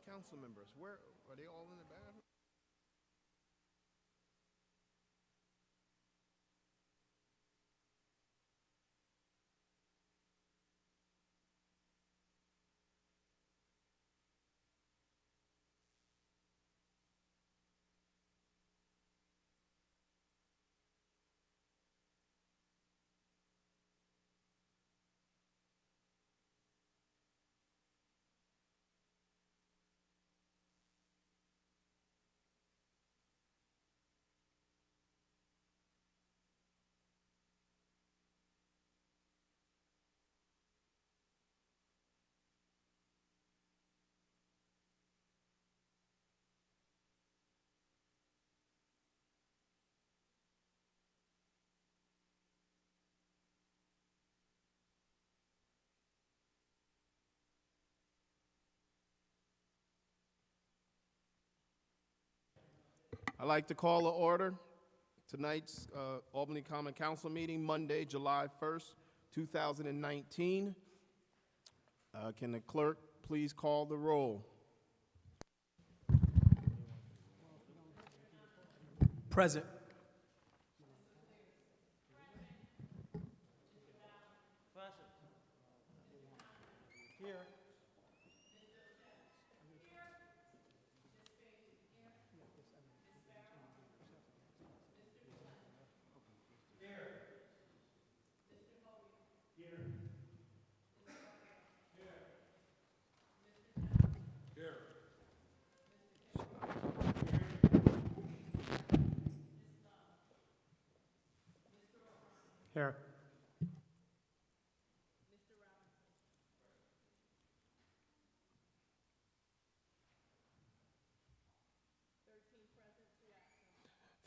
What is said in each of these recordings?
council members? Where are they all in the bathroom? I'd like to call to order tonight's Albany Common Council meeting, Monday, July 1st, 2019. Can the clerk please call the roll? Present. Here. Here.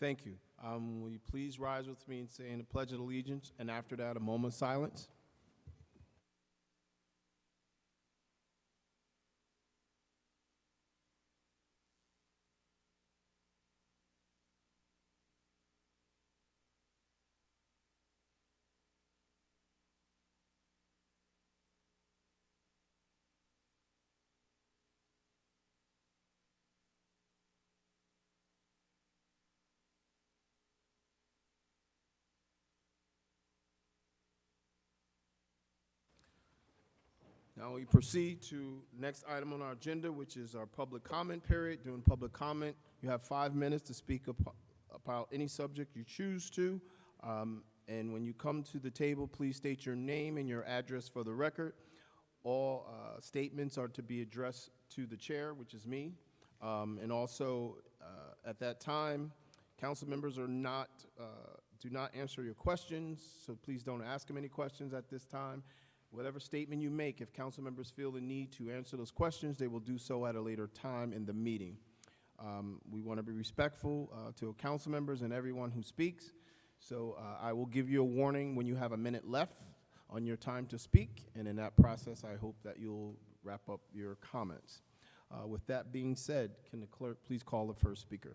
Thank you. Will you please rise with me and say the Pledge of Allegiance, and after that, a moment of silence? Now we proceed to next item on our agenda, which is our public comment period. During public comment, you have 5 minutes to speak about any subject you choose to. And when you come to the table, please state your name and your address for the record. All statements are to be addressed to the chair, which is me. And also, at that time, council members do not answer your questions, so please don't ask them any questions at this time. Whatever statement you make, if council members feel the need to answer those questions, they will do so at a later time in the meeting. We want to be respectful to council members and everyone who speaks. So I will give you a warning when you have a minute left on your time to speak. And in that process, I hope that you'll wrap up your comments. With that being said, can the clerk please call the first speaker?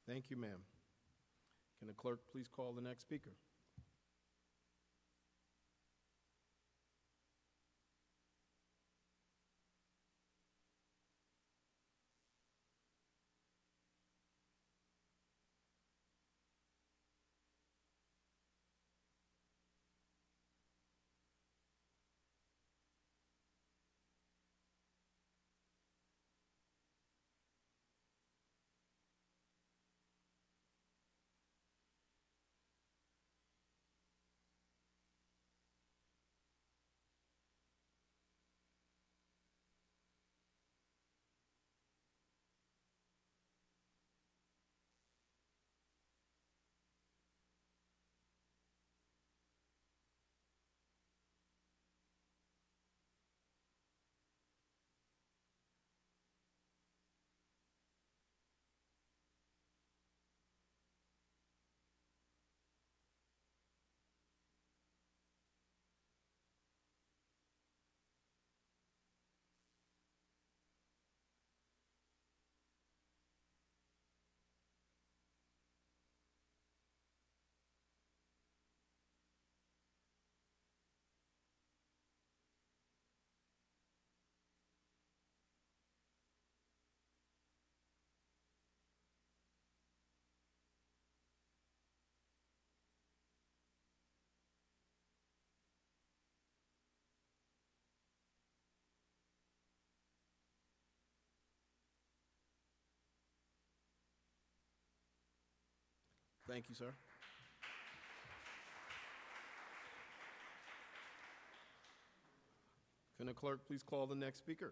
Thank you, ma'am. Can the clerk please call the next speaker? Thank you, sir. Can the clerk please call the next speaker?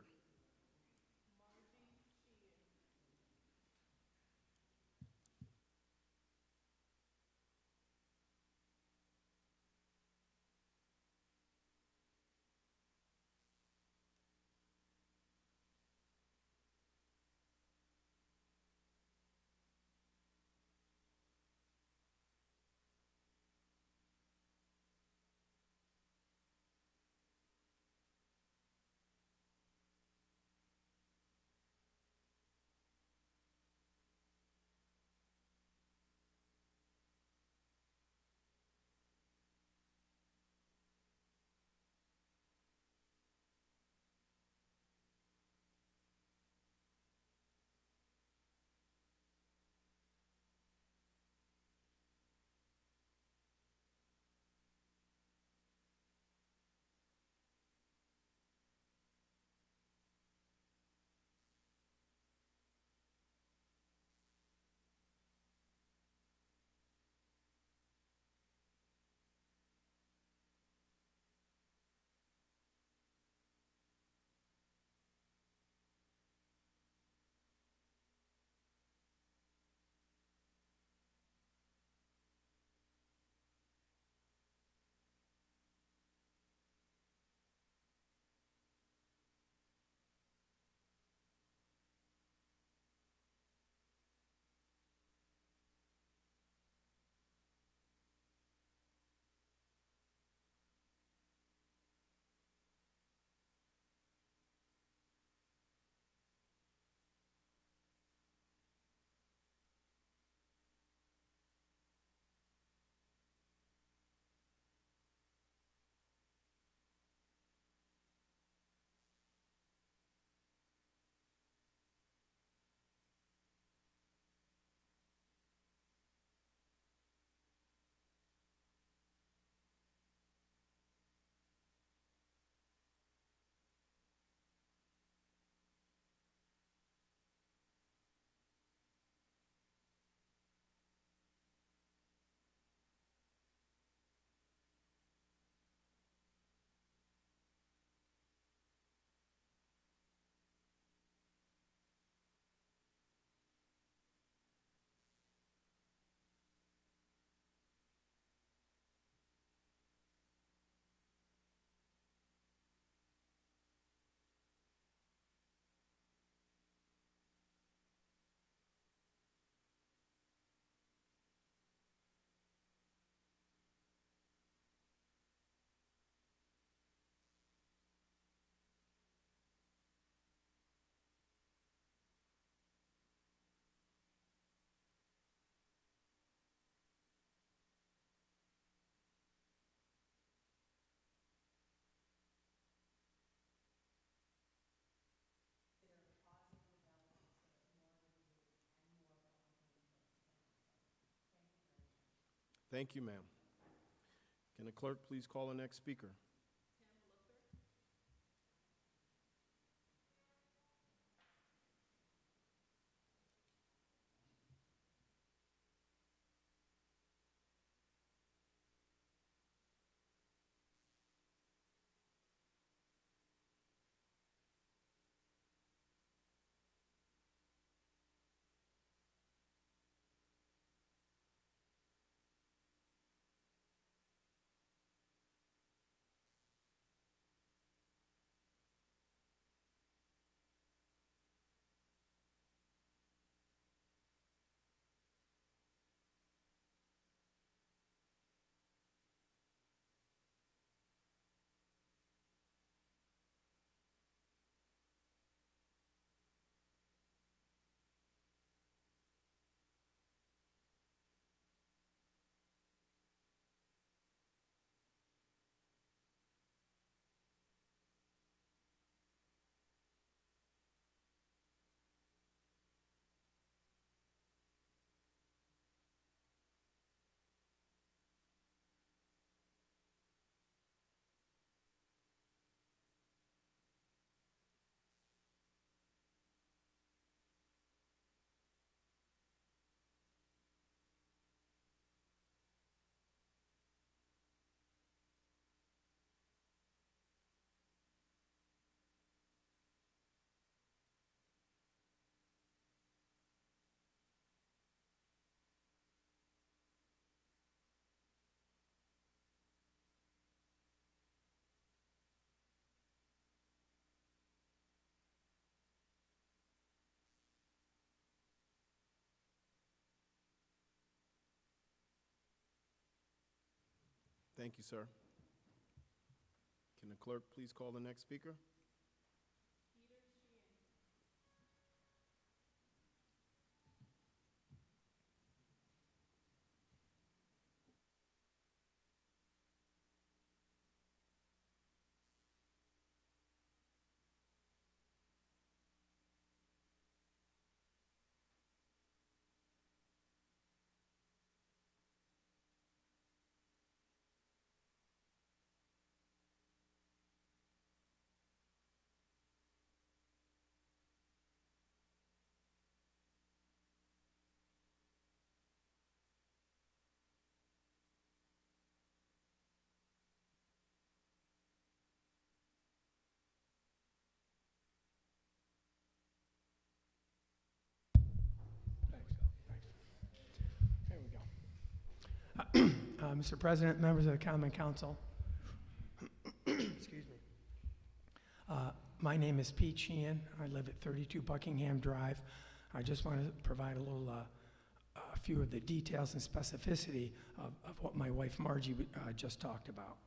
Thank you, ma'am. Can the clerk please call the next speaker? Thank you, sir. Can the clerk please call the next speaker? There we go. Mr. President, members of the Common Council, excuse me. My name is Pete Sheehan. I live at 32 Buckingham Drive. I just want to provide a few of the details and specificity of what my wife Margie just talked about.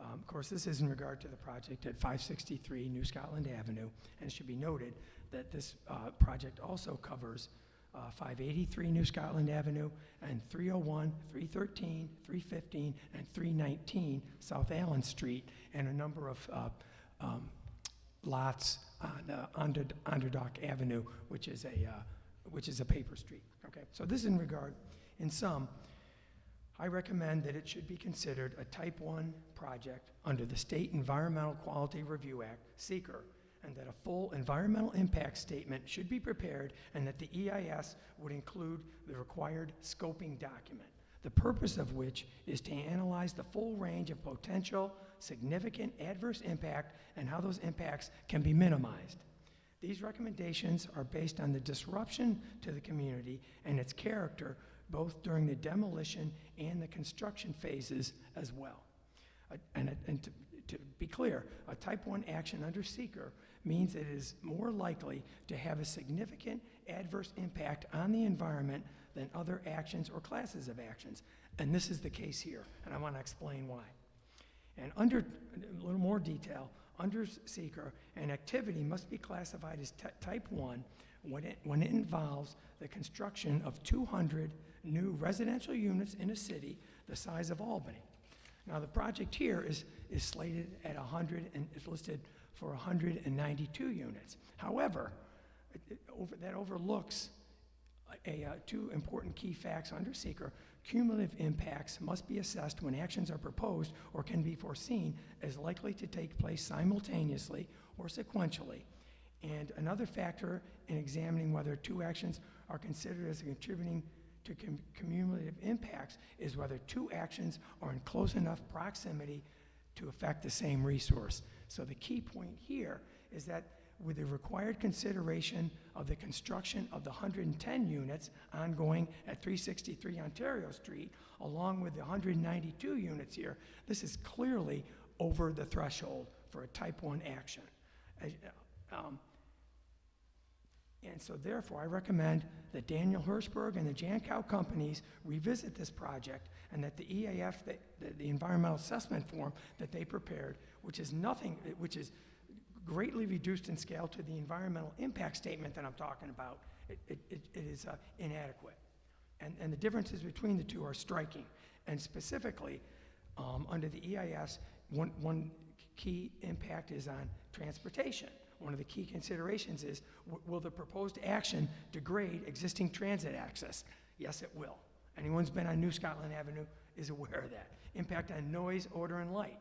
Of course, this is in regard to the project at 563 New Scotland Avenue, and it should be noted that this project also covers 583 New Scotland Avenue and 301, 313, 315, and 319 South Allen Street, and a number of lots on Underdock Avenue, which is a paper street. Okay, so this is in regard. In sum, I recommend that it should be considered a Type 1 project under the State Environmental Quality Review Act, SEQR, and that a full environmental impact statement should be prepared, and that the EIS would include the required scoping document, the purpose of which is to analyze the full range of potential significant adverse impact and how those impacts can be minimized. These recommendations are based on the disruption to the community and its character, both during the demolition and the construction phases as well. To be clear, a Type 1 action under SEQR means it is more likely to have a significant adverse impact on the environment than other actions or classes of actions. And this is the case here, and I want to explain why. And under a little more detail, under SEQR, an activity must be classified as Type 1 when it involves the construction of 200 new residential units in a city the size of Albany. Now, the project here is slated at 100 and is listed for 192 units. However, that overlooks Two important key facts under seeker. Cumulative impacts must be assessed when actions are proposed or can be foreseen as likely to take place simultaneously or sequentially. And another factor in examining whether two actions are considered as contributing to cumulative impacts is whether two actions are in close enough proximity to affect the same resource. So the key point here is that with the required consideration of the construction of the 110 units ongoing at 363 Ontario Street, along with the 192 units here, this is clearly over the threshold for a type 1 action. And so therefore, I recommend that Daniel Hirschberg and the Jankow companies revisit this project, and that the EAF, the environmental assessment form that they prepared, which is greatly reduced in scale to the environmental impact statement that I'm talking about, it is inadequate. And the differences between the two are striking. And specifically, under the EIS, one key impact is on transportation. One of the key considerations is, will the proposed action degrade existing transit access? Yes, it will. Anyone who's been on New Scotland Avenue is aware of that. Impact on noise, odor, and light.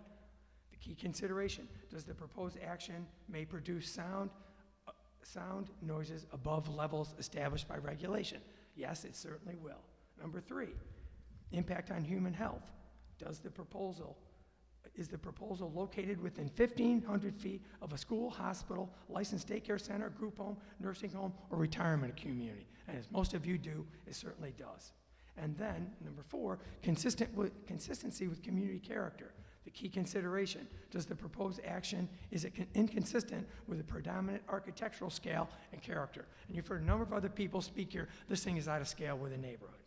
The key consideration, does the proposed action may produce sound noises above levels established by regulation? Yes, it certainly will. Number 3, impact on human health. Is the proposal located within 1,500 feet of a school, hospital, licensed daycare center, group home, nursing home, or retirement community? And as most of you do, it certainly does. And then, number 4, consistency with community character. The key consideration, does the proposed action, is it inconsistent with the predominant architectural scale and character? And you've heard a number of other people speak here. This thing is out of scale with the neighborhood,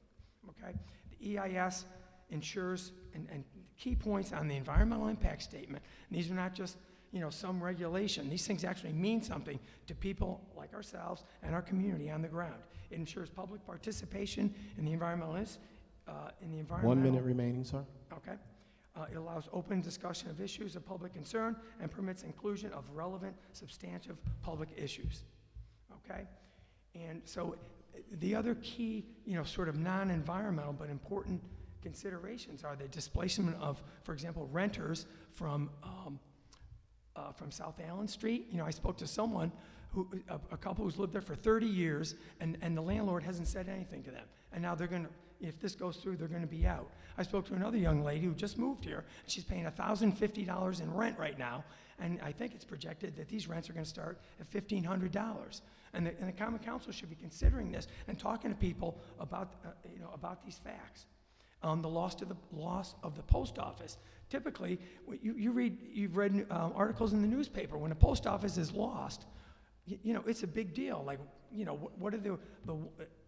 okay? The EIS ensures, and key points on the environmental impact statement, and these are not just, some regulation. These things actually mean something to people like ourselves and our community on the ground. It ensures public participation in the environmental, 1 minute remaining, sir. Okay. It allows open discussion of issues of public concern and permits inclusion of relevant, substantive public issues. Okay? And so the other key, sort of non-environmental but important considerations are the displacement of, for example, renters from South Allen Street. I spoke to someone, a couple who's lived there for 30 years, and the landlord hasn't said anything to them. And now they're going to, if this goes through, they're going to be out. I spoke to another young lady who just moved here, and she's paying $1,050 in rent right now, and I think it's projected that these rents are going to start at $1,500. And the Common Council should be considering this and talking to people about these facts. The loss of the post office. Typically, you've read articles in the newspaper. When a post office is lost, it's a big deal. Like,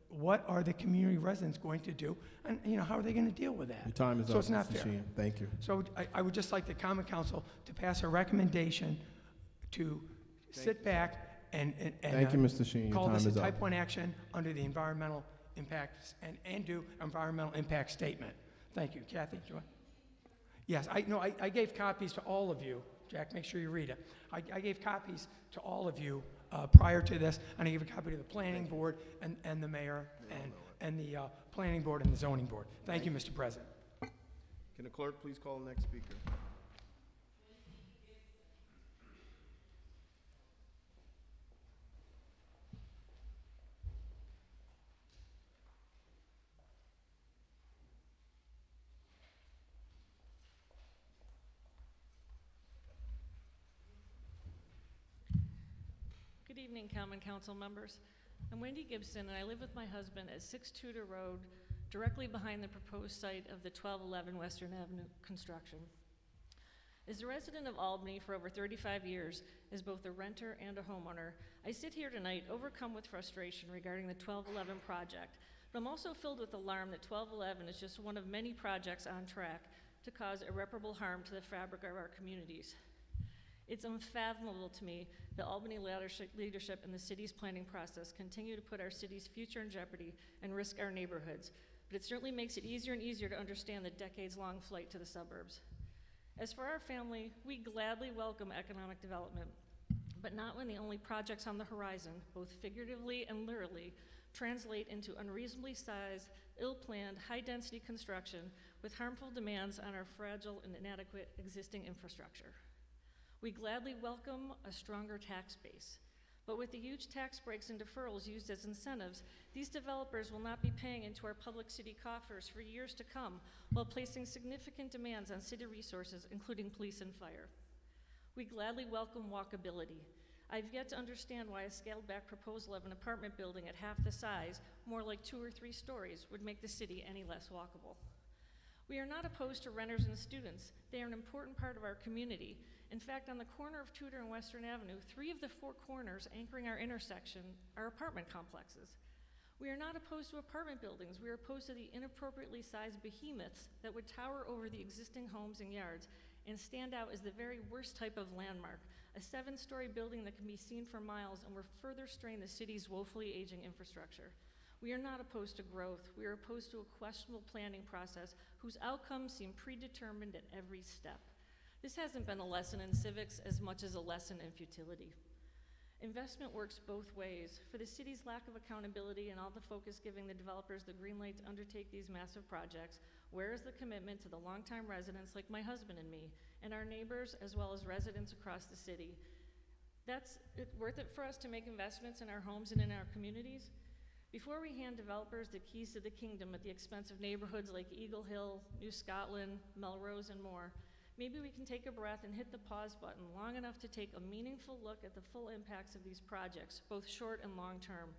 what are the community residents going to do, and how are they going to deal with that? Your time is up. So it's not Mr. fair. Sheehan. Thank you. So I would just like the Common Council to pass a recommendation to sit back and Thank you, Mr. Sheehan. Your call time this a is up. type 1 action under the environmental impacts and do environmental impact statement. Thank you. Kathy, do you want? Yes, I gave copies to all of you. Jack, make sure you read it. I gave copies to all of you prior to this, and I gave a copy to the planning board and the mayor and the planning board and the zoning board. Thank you, Mr. President. Can the clerk please call the next speaker? Good evening, Common Council members. I'm Wendy Gibson, and I live with my husband at 6 Tudor Road, directly behind the proposed site of the 1211 Western Avenue construction. As a resident of Albany for over 35 years, as both a renter and a homeowner, I sit here tonight overcome with frustration regarding the 1211 project, but I'm also filled with alarm that 1211 is just one of many projects on track to cause irreparable harm to the fabric of our communities. It's unfathomable to me that Albany leadership and the city's planning process continue to put our city's future in jeopardy and risk our neighborhoods, but it certainly makes it easier and easier to understand the decades-long flight to the suburbs. As for our family, we gladly welcome economic development, but not when the only projects on the horizon, both figuratively and literally, translate into unreasonably sized, ill-planned, high-density construction with harmful demands on our fragile and inadequate existing infrastructure. We gladly welcome a stronger tax base, but with the huge tax breaks and deferrals used as incentives, these developers will not be paying into our public city coffers for years to come while placing significant demands on city resources, including police and fire. We gladly welcome walkability. I've yet to understand why a scaled-back proposal of an apartment building at half the size, more like 2 or 3 stories, would make the city any less walkable. We are not opposed to renters and students. They are an important part of our community. In fact, on the corner of Tudor and Western Avenue, 3 of the 4 corners anchoring our intersection are apartment complexes. We are not opposed to apartment buildings. We are opposed to the inappropriately sized behemoths that would tower over the existing homes and yards and stand out as the very worst type of landmark, a 7-story building that can be seen for miles and will further strain the city's woefully aging infrastructure. We are not opposed to growth. We are opposed to a questionable planning process whose outcomes seem predetermined at every step. This hasn't been a lesson in civics as much as a lesson in futility. Investment works both ways. For the city's lack of accountability and all the focus giving the developers the green light to undertake these massive projects, where is the commitment to the longtime residents like my husband and me, and our neighbors as well as residents across the city? That's worth it for us to make investments in our homes and in our communities? Before we hand developers the keys to the kingdom at the expense of neighborhoods like Eagle Hill, New Scotland, Melrose, and more, maybe we can take a breath and hit the pause button long enough to take a meaningful look at the full impacts of these projects, both short and long term.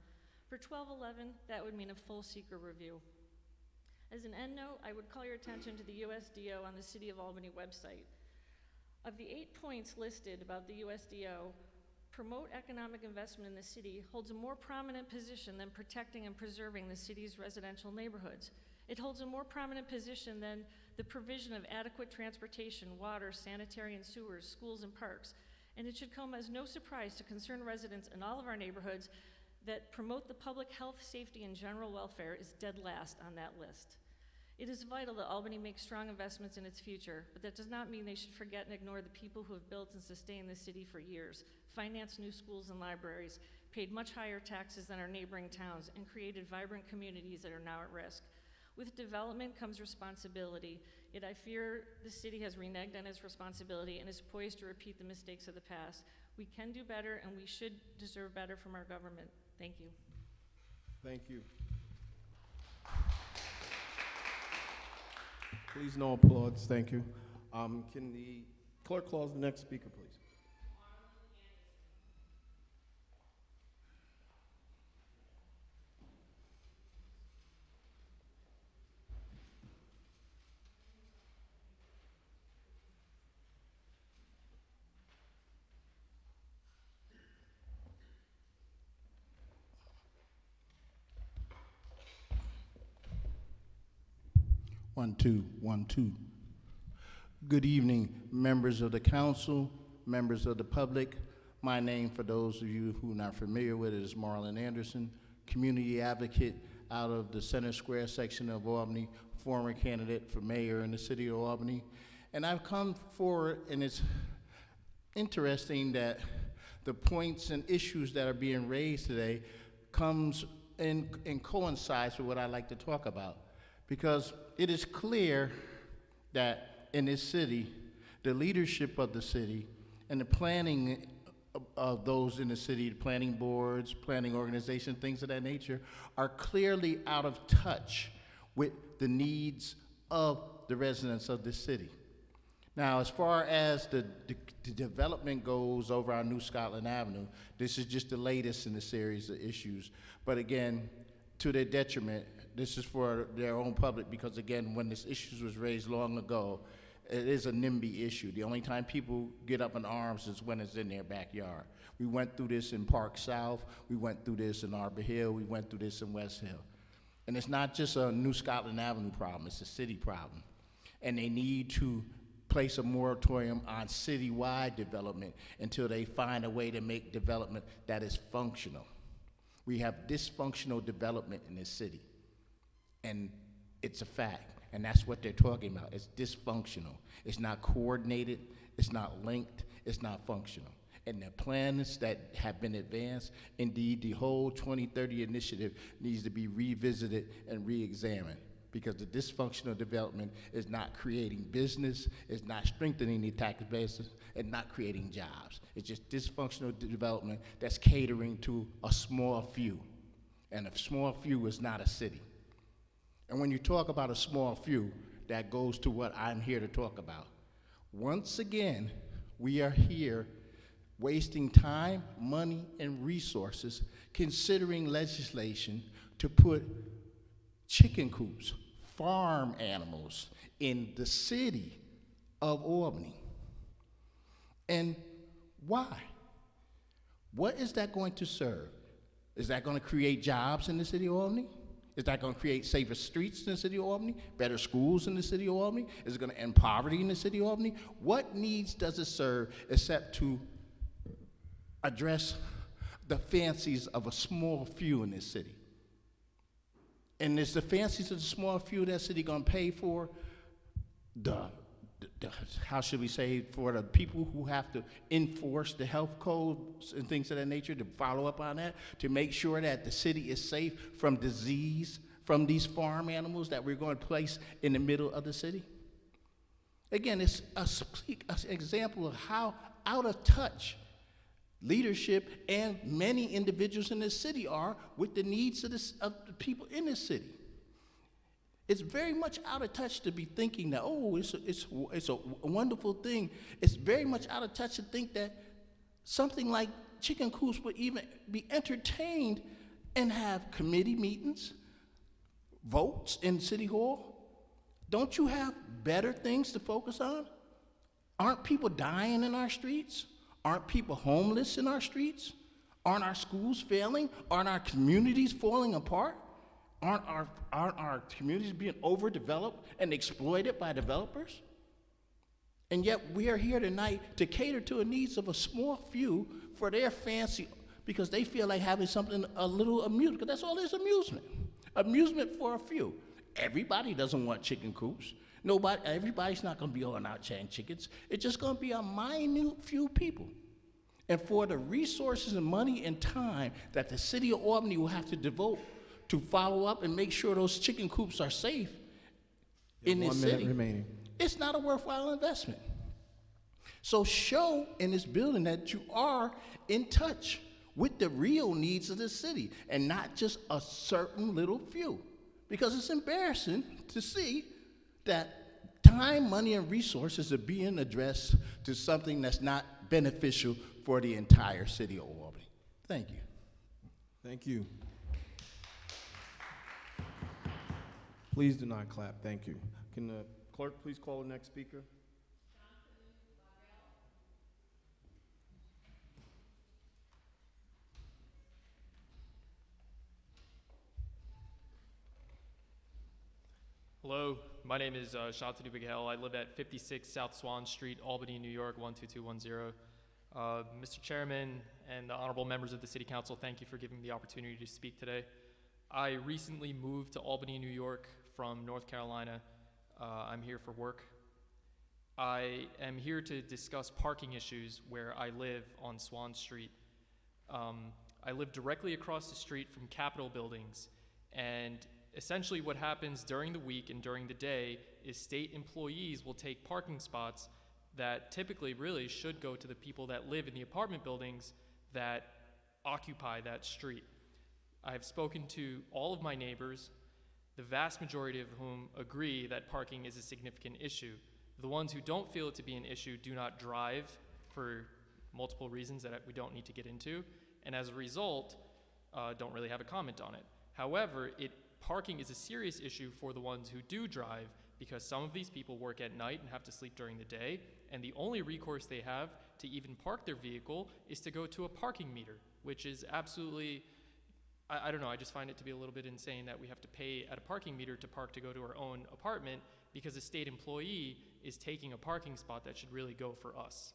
For 1211, that would mean a full seeker review. As an end note, I would call your attention to the USDO on the City of Albany website. Of the 8 points listed about the USDO, promote economic investment in the city holds a more prominent position than protecting and preserving the city's residential neighborhoods. It holds a more prominent position than the provision of adequate transportation, water, sanitary and sewers, schools and parks. And it should come as no surprise to concerned residents in all of our neighborhoods that promote the public health, safety, and general welfare is dead last on that list. It is vital that Albany make strong investments in its future, but that does not mean they should forget and ignore the people who have built and sustained this city for years, financed new schools and libraries, paid much higher taxes than our neighboring towns, and created vibrant communities that are now at risk. With development comes responsibility, yet I fear the city has reneged on its responsibility and is poised to repeat the mistakes of the past. We can do better, and we should deserve better from our government. Thank you. Thank you. Please, no applause. Thank you. Can the clerk call the next speaker, please? 1, 2, 1, 2. Good evening, members of the council, members of the public. My name, for those of you who are not familiar with it, is Marlon Anderson, community advocate out of the Center Square section of Albany, former candidate for mayor in the city of Albany. And I've come forward, and it's interesting that the points and issues that are being raised today comes in coincides with what I like to talk about. Because it is clear that in this city, the leadership of the city and the planning of those in the city, the planning boards, planning organizations, things of that nature, are clearly out of touch with the needs of the residents of this city. Now, as far as the development goes over on New Scotland Avenue, this is just the latest in the series of issues. But again, to their detriment, this is for their own public, because again, when this issue was raised long ago, it is a NIMBY issue. The only time people get up in arms is when it's in their backyard. We went through this in Park South, we went through this in Arbor Hill, we went through this in West Hill. And it's not just a New Scotland Avenue problem, it's a city problem. And they need to place a moratorium on citywide development until they find a way to make development that is functional. We have dysfunctional development in this city. And it's a fact, and that's what they're talking about. It's dysfunctional. It's not coordinated, it's not linked, it's not functional. and the plans that have been advanced. Indeed, the whole 2030 initiative needs to be revisited and re-examined, because the dysfunctional development is not creating business, is not strengthening the tax basis, and not creating jobs. It's just dysfunctional development that's catering to a small few. And a small few is not a city. And when you talk about a small few, that goes to what I'm here to talk about. Once again, we are here wasting time, money, and resources considering legislation to put chicken coops, farm animals, in the city of Albany. And why? What is that going to serve? Is that going to create jobs in the city of Albany? Is that going to create safer streets in the city of Albany? Better schools in the city of Albany? Is it going to end poverty in the city of Albany? What needs does it serve except to address the fancies of a small few in this city? And is the fancies of the small few that city going to pay for how should we say, for the people who have to enforce the health codes and things of that nature, to follow up on that, to make sure that the city is safe from disease from these farm animals that we're going to place in the middle of the city? Again, it's an example of how out of touch leadership and many individuals in this city are with the needs of the people in this city. It's very much out of touch to be thinking that, oh, it's a wonderful thing. It's very much out of touch to think that something like chicken coops would even be entertained and have committee meetings, votes in City Hall. Don't you have better things to focus on? Aren't people dying in our streets? Aren't people homeless in our streets? Aren't our schools failing? Aren't our communities falling apart? Aren't our communities being overdeveloped and exploited by developers? And yet we are here tonight to cater to the needs of a small few for their fancy, because they feel like having something, a little amusement, because that's all is amusement. Amusement for a few. Everybody doesn't want chicken coops. Everybody's not going to be on out chatting chickens. It's just going to be a minute few people. And for the resources and money and time that the city of Albany will have to devote to follow up and make sure those chicken coops are safe in this city, 1 minute remaining. It's not a worthwhile investment. So show in this building that you are in touch with the real needs of the city and not just a certain little few. Because it's embarrassing to see that time, money, and resources are being addressed to something that's not beneficial for the entire city of Albany. Thank you. Thank you. Please do not clap. Thank you. Can the clerk please call the next speaker? Hello, my name is Shantanu Bigel. I live at 56 South Swan Street, Albany, New York, 12210. Mr. Chairman and the honorable members of the City Council, thank you for giving me the opportunity to speak today. I recently moved to Albany, New York from North Carolina. I'm here for work. I am here to discuss parking issues where I live on Swan Street. I live directly across the street from Capitol buildings, and essentially what happens during the week and during the day is state employees will take parking spots that typically really should go to the people that live in the apartment buildings that occupy that street. I have spoken to all of my neighbors, the vast majority of whom agree that parking is a significant issue. The ones who don't feel it to be an issue do not drive for multiple reasons that we don't need to get into, and as a result, don't really have a comment on it. However, parking is a serious issue for the ones who do drive, because some of these people work at night and have to sleep during the day, and the only recourse they have to even park their vehicle is to go to a parking meter, which is absolutely, I don't know, I just find it to be a little bit insane that we have to pay at a parking meter to park to go to our own apartment because a state employee is taking a parking spot that should really go for us.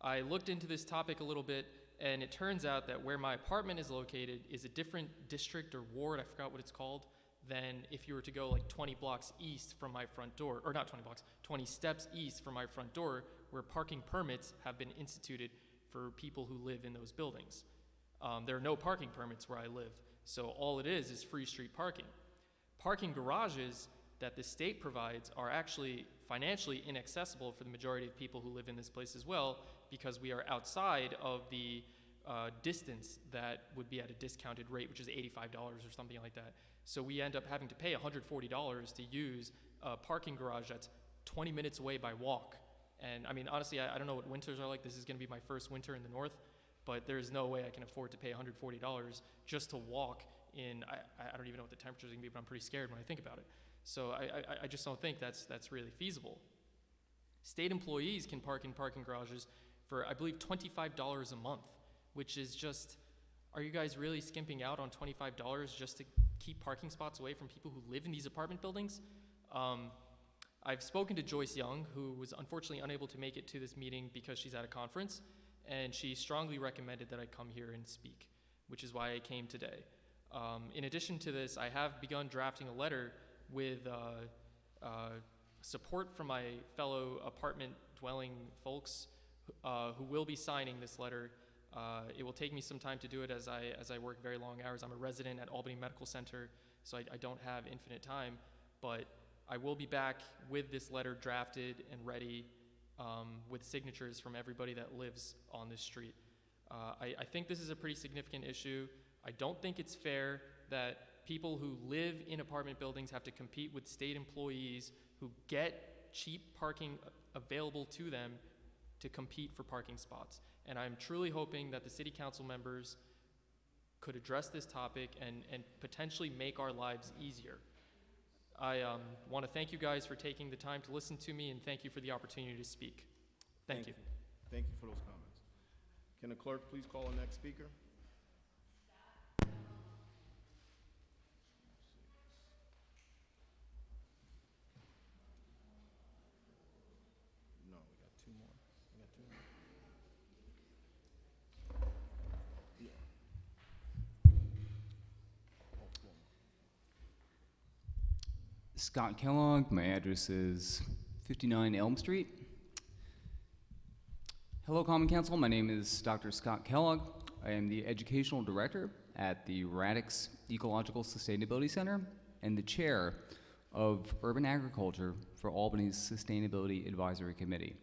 I looked into this topic a little bit, and it turns out that where my apartment is located is a different district or ward, I forgot what it's called, than if you were to go like 20 blocks east from my front door, or not 20 blocks, 20 steps east from my front door, where parking permits have been instituted for people who live in those buildings. There are no parking permits where I live, so all it is free street parking. Parking garages that the state provides are actually financially inaccessible for the majority of people who live in this place as well, because we are outside of the distance that would be at a discounted rate, which is $85 or something like that. So we end up having to pay $140 to use a parking garage that's 20 minutes away by walk. And I mean, honestly, I don't know what winters are like. This is gonna be my first winter in the north, but there's no way I can afford to pay $140 just to walk in, I don't even know what the temperature is gonna be, but I'm pretty scared when I think about it. So I just don't think that's really feasible. State employees can park in parking garages for, I believe, $25 a month, which is just, are you guys really skimping out on $25 just to keep parking spots away from people who live in these apartment buildings? I've spoken to Joyce Young, who was unfortunately unable to make it to this meeting because she's at a conference, and she strongly recommended that I come here and speak, which is why I came today. In addition to this, I have begun drafting a letter with support from my fellow apartment dwelling folks who will be signing this letter. It will take me some time to do it as I work very long hours. I'm a resident at Albany Medical Center, so I don't have infinite time, but I will be back with this letter drafted and ready with signatures from everybody that lives on this street. I think this is a pretty significant issue. I don't think it's fair that people who live in apartment buildings have to compete with state employees who get cheap parking available to them to compete for parking spots. And I'm truly hoping that the city council members could address this topic and potentially make our lives easier. I want to thank you guys for taking the time to listen to me, and thank you for the opportunity to speak. Thank you. Thank you for those comments. Can the clerk please call the next speaker? No, we got two more. We got two more. Yeah. Oh, four more. Scott Kellogg. My address is 59 Elm Street. Hello, Common Council. My name is Dr. Scott Kellogg. I am the Educational Director at the Radix Ecological Sustainability Center and the Chair of Urban Agriculture for Albany's Sustainability Advisory Committee.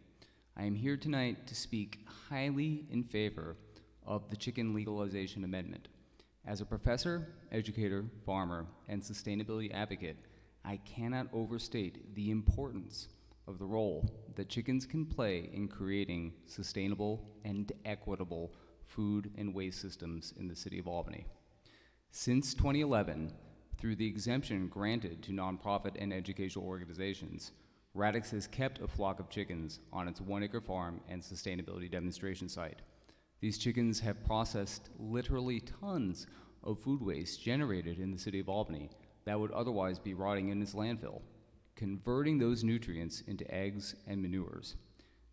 I am here tonight to speak highly in favor of the chicken legalization amendment. As a professor, educator, farmer, and sustainability advocate, I cannot overstate the importance of the role that chickens can play in creating sustainable and equitable food and waste systems in the city of Albany. Since 2011, through the exemption granted to nonprofit and educational organizations, Radix has kept a flock of chickens on its 1-acre farm and sustainability demonstration site. These chickens have processed literally tons of food waste generated in the city of Albany that would otherwise be rotting in its landfill, converting those nutrients into eggs and manures.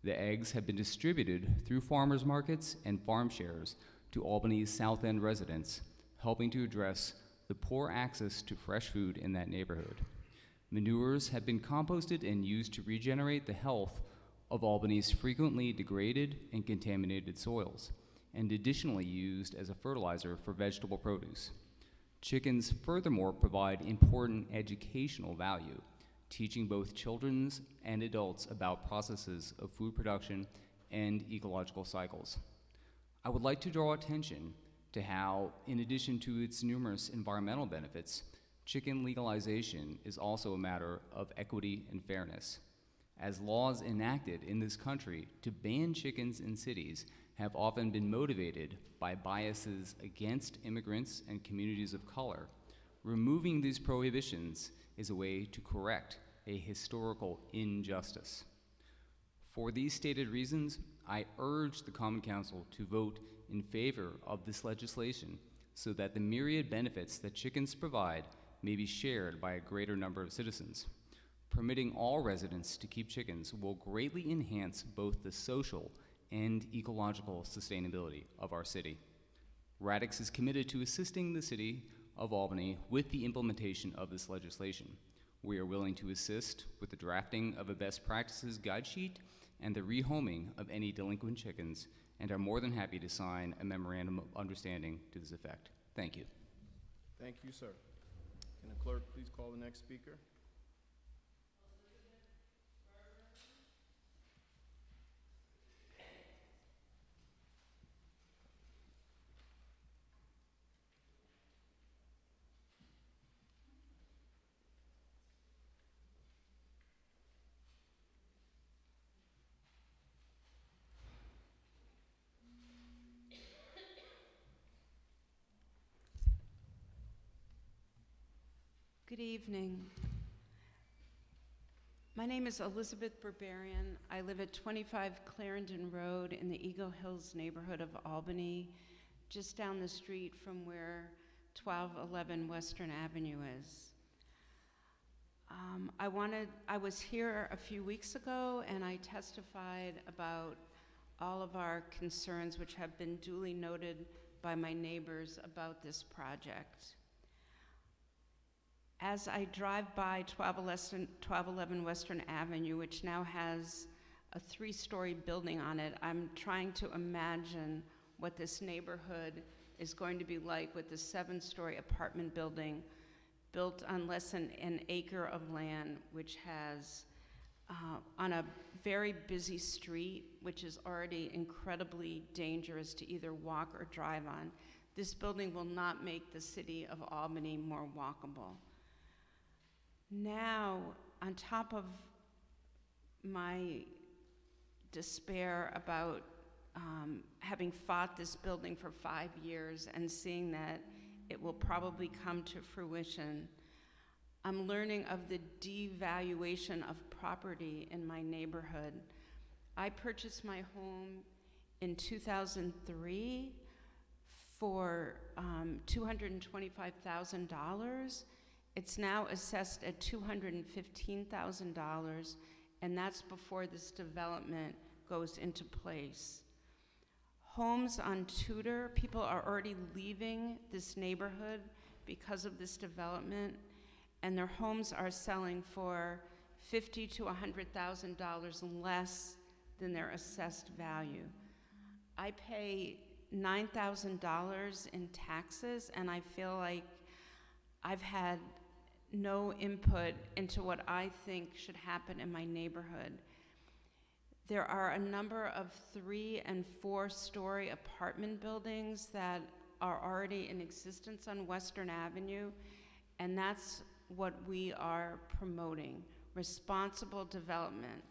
The eggs have been distributed through farmers markets and farm shares to Albany's South End residents, helping to address the poor access to fresh food in that neighborhood. Manures have been composted and used to regenerate the health of Albany's frequently degraded and contaminated soils, and additionally used as a fertilizer for vegetable produce. Chickens furthermore provide important educational value, teaching both children and adults about processes of food production and ecological cycles. I would like to draw attention to how, in addition to its numerous environmental benefits, chicken legalization is also a matter of equity and fairness, as laws enacted in this country to ban chickens in cities have often been motivated by biases against immigrants and communities of color. Removing these prohibitions is a way to correct a historical injustice. For these stated reasons, I urge the Common Council to vote in favor of this legislation so that the myriad benefits that chickens provide may be shared by a greater number of citizens. Permitting all residents to keep chickens will greatly enhance both the social and ecological sustainability of our city. Radix is committed to assisting the city of Albany with the implementation of this legislation. We are willing to assist with the drafting of a best practices guide sheet and the rehoming of any delinquent chickens, and are more than happy to sign a memorandum of understanding to this effect. Thank you. Thank you, sir. Can the clerk please call the next speaker? Good evening. My name is Elizabeth Berberian. I live at 25 Clarendon Road in the Eagle Hills neighborhood of Albany, just down the street from where 1211 Western Avenue is. I was here a few weeks ago and I testified about all of our concerns, which have been duly noted by my neighbors about this project. As I drive by 1211 Western Avenue, which now has a 3-story building on it, I'm trying to imagine what this neighborhood is going to be like with the 7-story apartment building built on less than an acre of land, which has, on a very busy street, which is already incredibly dangerous to either walk or drive on. This building will not make the city of Albany more walkable. Now, on top of my despair about having fought this building for 5 years and seeing that it will probably come to fruition, I'm learning of the devaluation of property in my neighborhood. I purchased my home in 2003 for $225,000. It's now assessed at $215,000, and that's before this development goes into place. Homes on Tudor, people are already leaving this neighborhood because of this development, and their homes are selling for $50,000 to $100,000 less than their assessed value. I pay $9,000 in taxes, and I feel like I've had no input into what I think should happen in my neighborhood. There are a number of 3- and 4-story apartment buildings that are already in existence on Western Avenue, and that's what we are promoting, responsible development.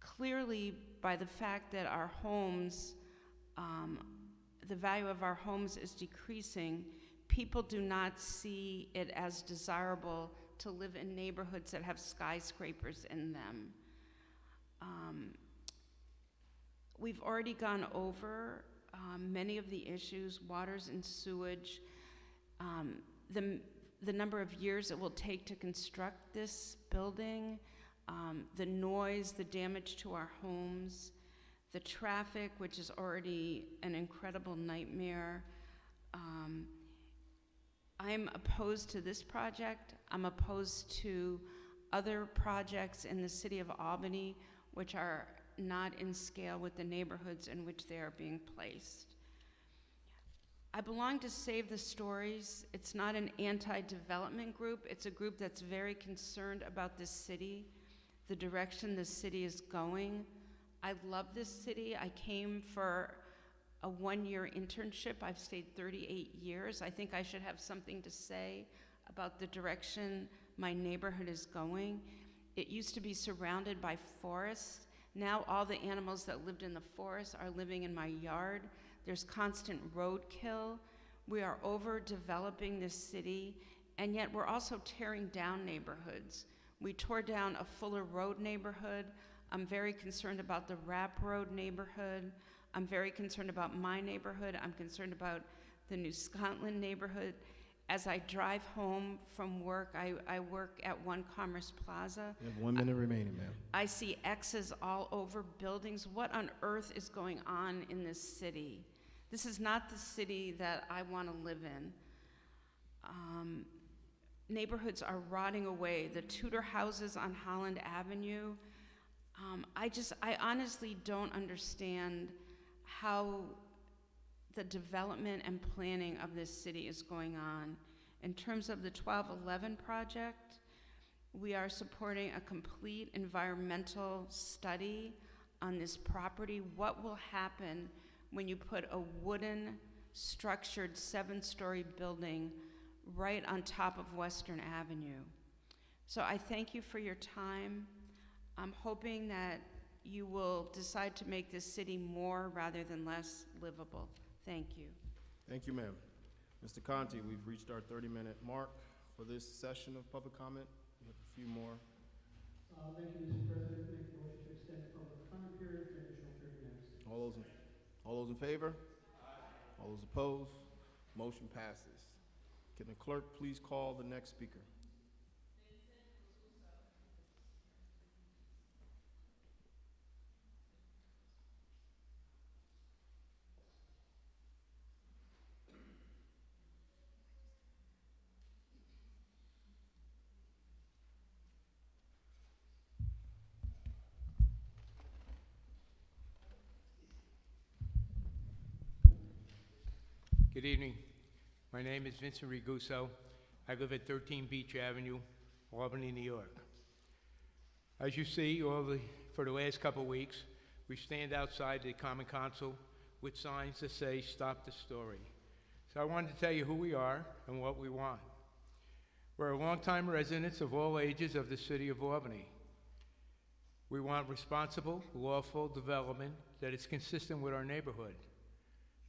Clearly, by the fact that our homes, the value of our homes is decreasing, people do not see it as desirable to live in neighborhoods that have skyscrapers in them. We've already gone over many of the issues, waters and sewage, the number of years it will take to construct this building, the noise, the damage to our homes, the traffic, which is already an incredible nightmare. I'm opposed to this project. I'm opposed to other projects in the city of Albany which are not in scale with the neighborhoods in which they are being placed. I belong to Save the Stories. It's not an anti-development group. It's a group that's very concerned about this city, the direction the city is going. I love this city. I came for a 1-year internship. I've stayed 38 years. I think I should have something to say about the direction my neighborhood is going. It used to be surrounded by forests. Now all the animals that lived in the forest are living in my yard. There's constant roadkill. We are overdeveloping this city, and yet we're also tearing down neighborhoods. We tore down a Fuller Road neighborhood. I'm very concerned about the Rapp Road neighborhood. I'm very concerned about my neighborhood. I'm concerned about the New Scotland neighborhood. As I drive home from work, I work at One Commerce Plaza. You have 1 minute remaining, ma'am. I see X's all over buildings. What on earth is going on in this city? This is not the city that I want to live in. Neighborhoods are rotting away. The Tudor houses on Holland Avenue, I honestly don't understand how the development and planning of this city is going on. In terms of the 1211 project, we are supporting a complete environmental study on this property. What will happen when you put a wooden structured 7-story building right on top of Western Avenue? So I thank you for your time. I'm hoping that you will decide to make this city more rather than less livable. Thank you. Thank you, ma'am. Mr. Conti, we've reached our 30-minute mark for this session of public comment. We have a few more. Thank you, Mr. President. Make the motion to extend the public comment period for additional 30 minutes. All those in favor? All those opposed? Motion passes. Can the clerk please call the next speaker? Good evening. My name is Vincent Riguso. I live at 13 Beach Avenue, Albany, New York. As you see, for the last couple of weeks, we stand outside the Common Council with signs that say, "Stop the story." So I wanted to tell you who we are and what we want. We're longtime residents of all ages of the city of Albany. We want responsible, lawful development that is consistent with our neighborhood.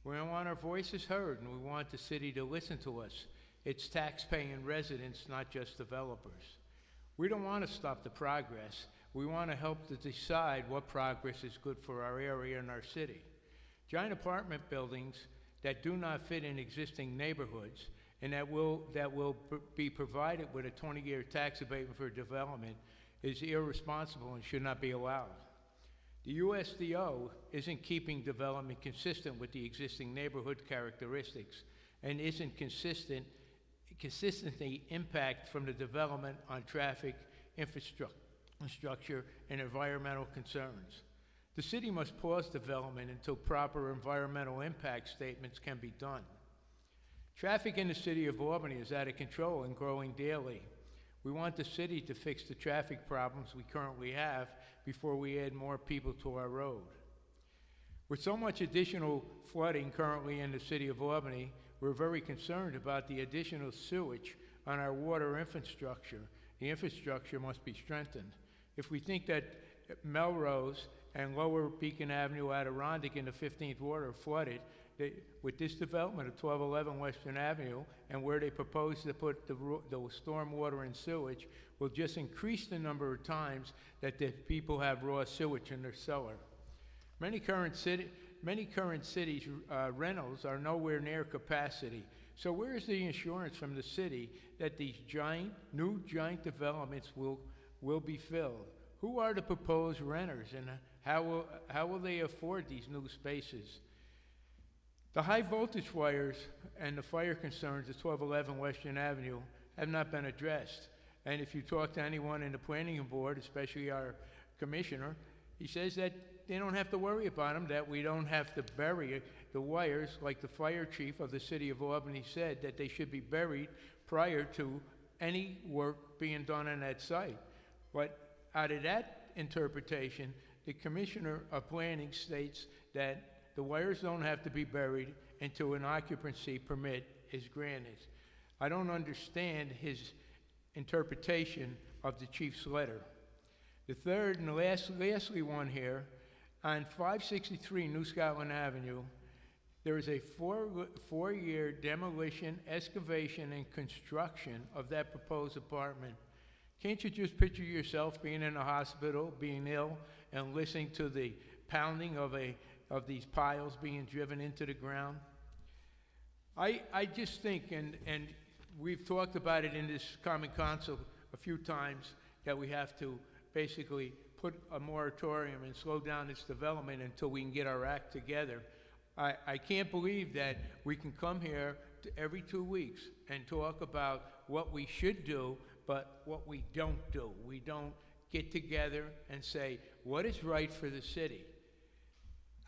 We want our voices heard, and we want the city to listen to us. It's tax-paying residents, not just developers. We don't want to stop the progress. We want to help to decide what progress is good for our area and our city. Giant apartment buildings that do not fit in existing neighborhoods and that will be provided with a 20-year tax abatement for development is irresponsible and should not be allowed. The USDO isn't keeping development consistent with the existing neighborhood characteristics and isn't consistently impact from the development on traffic, infrastructure, and environmental concerns. The city must pause development until proper environmental impact statements can be done. Traffic in the city of Albany is out of control and growing daily. We want the city to fix the traffic problems we currently have before we add more people to our road. With so much additional flooding currently in the city of Albany, we're very concerned about the additional sewage on our water infrastructure. The infrastructure must be strengthened. If we think that Melrose and Lower Beacon Avenue, Adirondack, and the 15th Ward are flooded, with this development of 1211 Western Avenue and where they propose to put the storm water and sewage will just increase the number of times that the people have raw sewage in their cellar. Many current cities' rentals are nowhere near capacity. So where is the insurance from the city that these new giant developments will be filled? Who are the proposed renters, and how will they afford these new spaces? The high voltage wires and the fire concerns at 1211 Western Avenue have not been addressed. And if you talk to anyone in the planning board, especially our commissioner, he says that they don't have to worry about them, that we don't have to bury the wires like the fire chief of the city of Albany said, that they should be buried prior to any work being done on that site. But out of that interpretation, the commissioner of planning states that the wires don't have to be buried until an occupancy permit is granted. I don't understand his interpretation of the chief's letter. The third and lastly one here, on 563 New Scotland Avenue, there is a four-year demolition, excavation, and construction of that proposed apartment. Can't you just picture yourself being in a hospital, being ill, and listening to the pounding of these piles being driven into the ground? I just think, and we've talked about it in this Common Council a few times, that we have to basically put a moratorium and slow down this development until we can get our act together. I can't believe that we can come here every 2 weeks and talk about what we should do, but what we don't do. We don't get together and say, what is right for the city?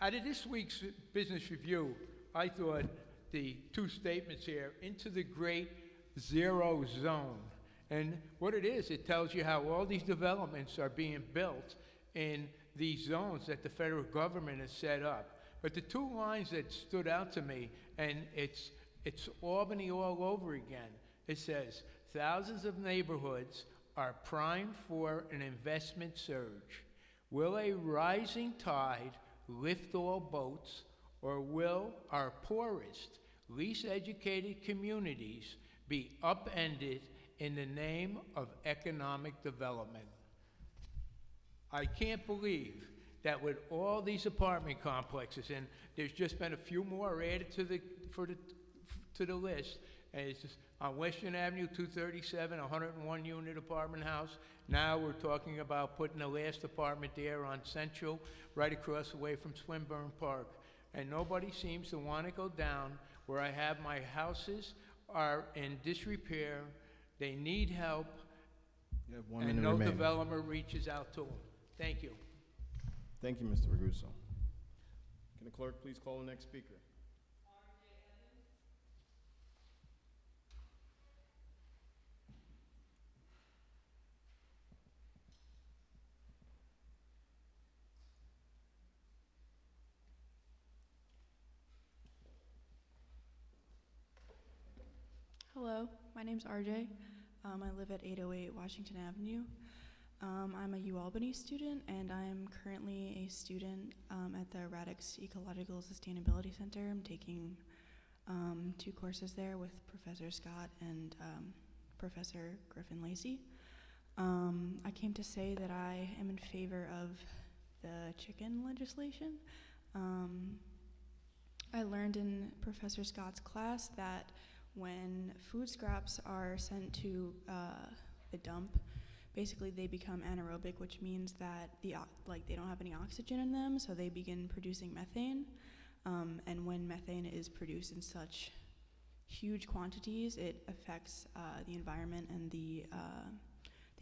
Out of this week's business review, I thought the two statements here, into the great zero zone. And what it is, it tells you how all these developments are being built in these zones that the federal government has set up. But the two lines that stood out to me, and it's Albany all over again. It says, thousands of neighborhoods are primed for an investment surge. Will a rising tide lift all boats, or will our poorest, least educated communities be upended in the name of economic development? I can't believe that with all these apartment complexes, and there's just been a few more added to the list, and it's just on Western Avenue, 237, 101 unit apartment house. Now we're talking about putting the last apartment there on Central, right across the way from Swinburne Park. And nobody seems to want to go down where I have my houses are in disrepair, they need help, You have 1 and minute no remaining. developer reaches out to them. Thank you. Thank you, Mr. Ragusa. Can the clerk please call the next speaker? Hello, my name's RJ. I live at 808 Washington Avenue. I'm a UAlbany student, and I'm currently a student at the Radix Ecological Sustainability Center. I'm taking 2 courses there with Professor Scott and Professor Griffin Lacey. I came to say that I am in favor of the chicken legislation. I learned in Professor Scott's class that when food scraps are sent to the dump, basically they become anaerobic, which means that they don't have any oxygen in them, so they begin producing methane. And when methane is produced in such huge quantities, it affects the environment and the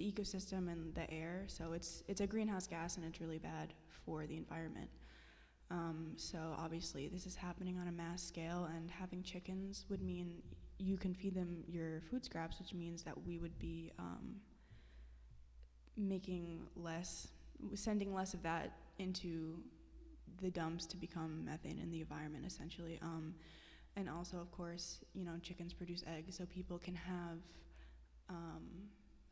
ecosystem and the air. So it's a greenhouse gas, and it's really bad for the environment. So obviously this is happening on a mass scale, and having chickens would mean you can feed them your food scraps, which means that we would be sending less of that into the dumps to become methane in the environment, essentially. And also, of course, chickens produce eggs, so people can have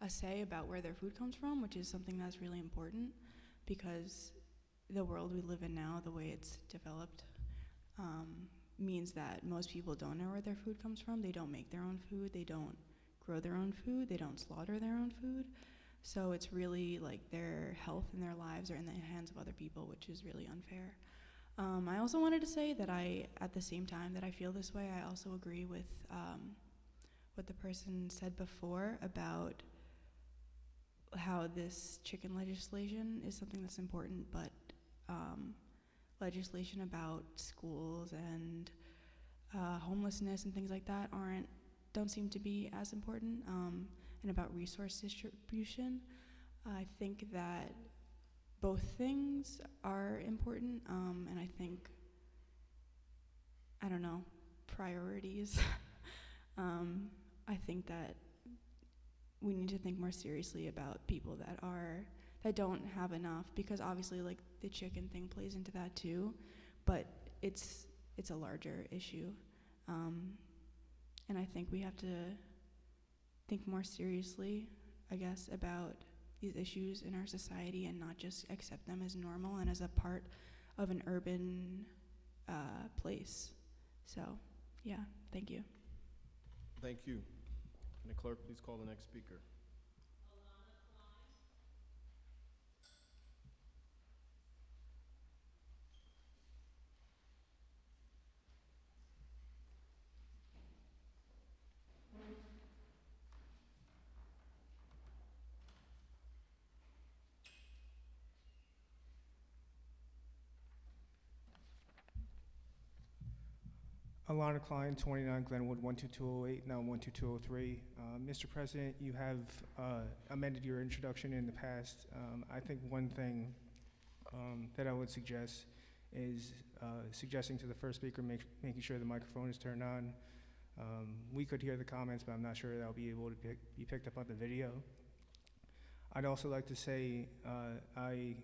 a say about where their food comes from, which is something that's really important, because the world we live in now, the way it's developed, means that most people don't know where their food comes from. They don't make their own food. They don't grow their own food. They don't slaughter their own food. So it's really like their health and their lives are in the hands of other people, which is really unfair. I also wanted to say that at the same time that I feel this way, I also agree with what the person said before about how this chicken legislation is something that's important, but legislation about schools and homelessness and things like that don't seem to be as important, and about resource distribution. I think that both things are important, and I think, priorities. I think that we need to think more seriously about people that don't have enough, because obviously the chicken thing plays into that too, but it's a larger issue. And I think we have to think more seriously, I guess, about these issues in our society and not just accept them as normal and as a part of an urban place. So, yeah, thank you. Thank you. Can the clerk please call the next speaker? Alana Klein, 29 Glenwood, 12208, now 12203. Mr. President, you have amended your introduction in the past. I think one thing that I would suggest is suggesting to the first speaker making sure the microphone is turned on. We could hear the comments, but I'm not sure that'll be able to be picked up on the video. I'd also like to say I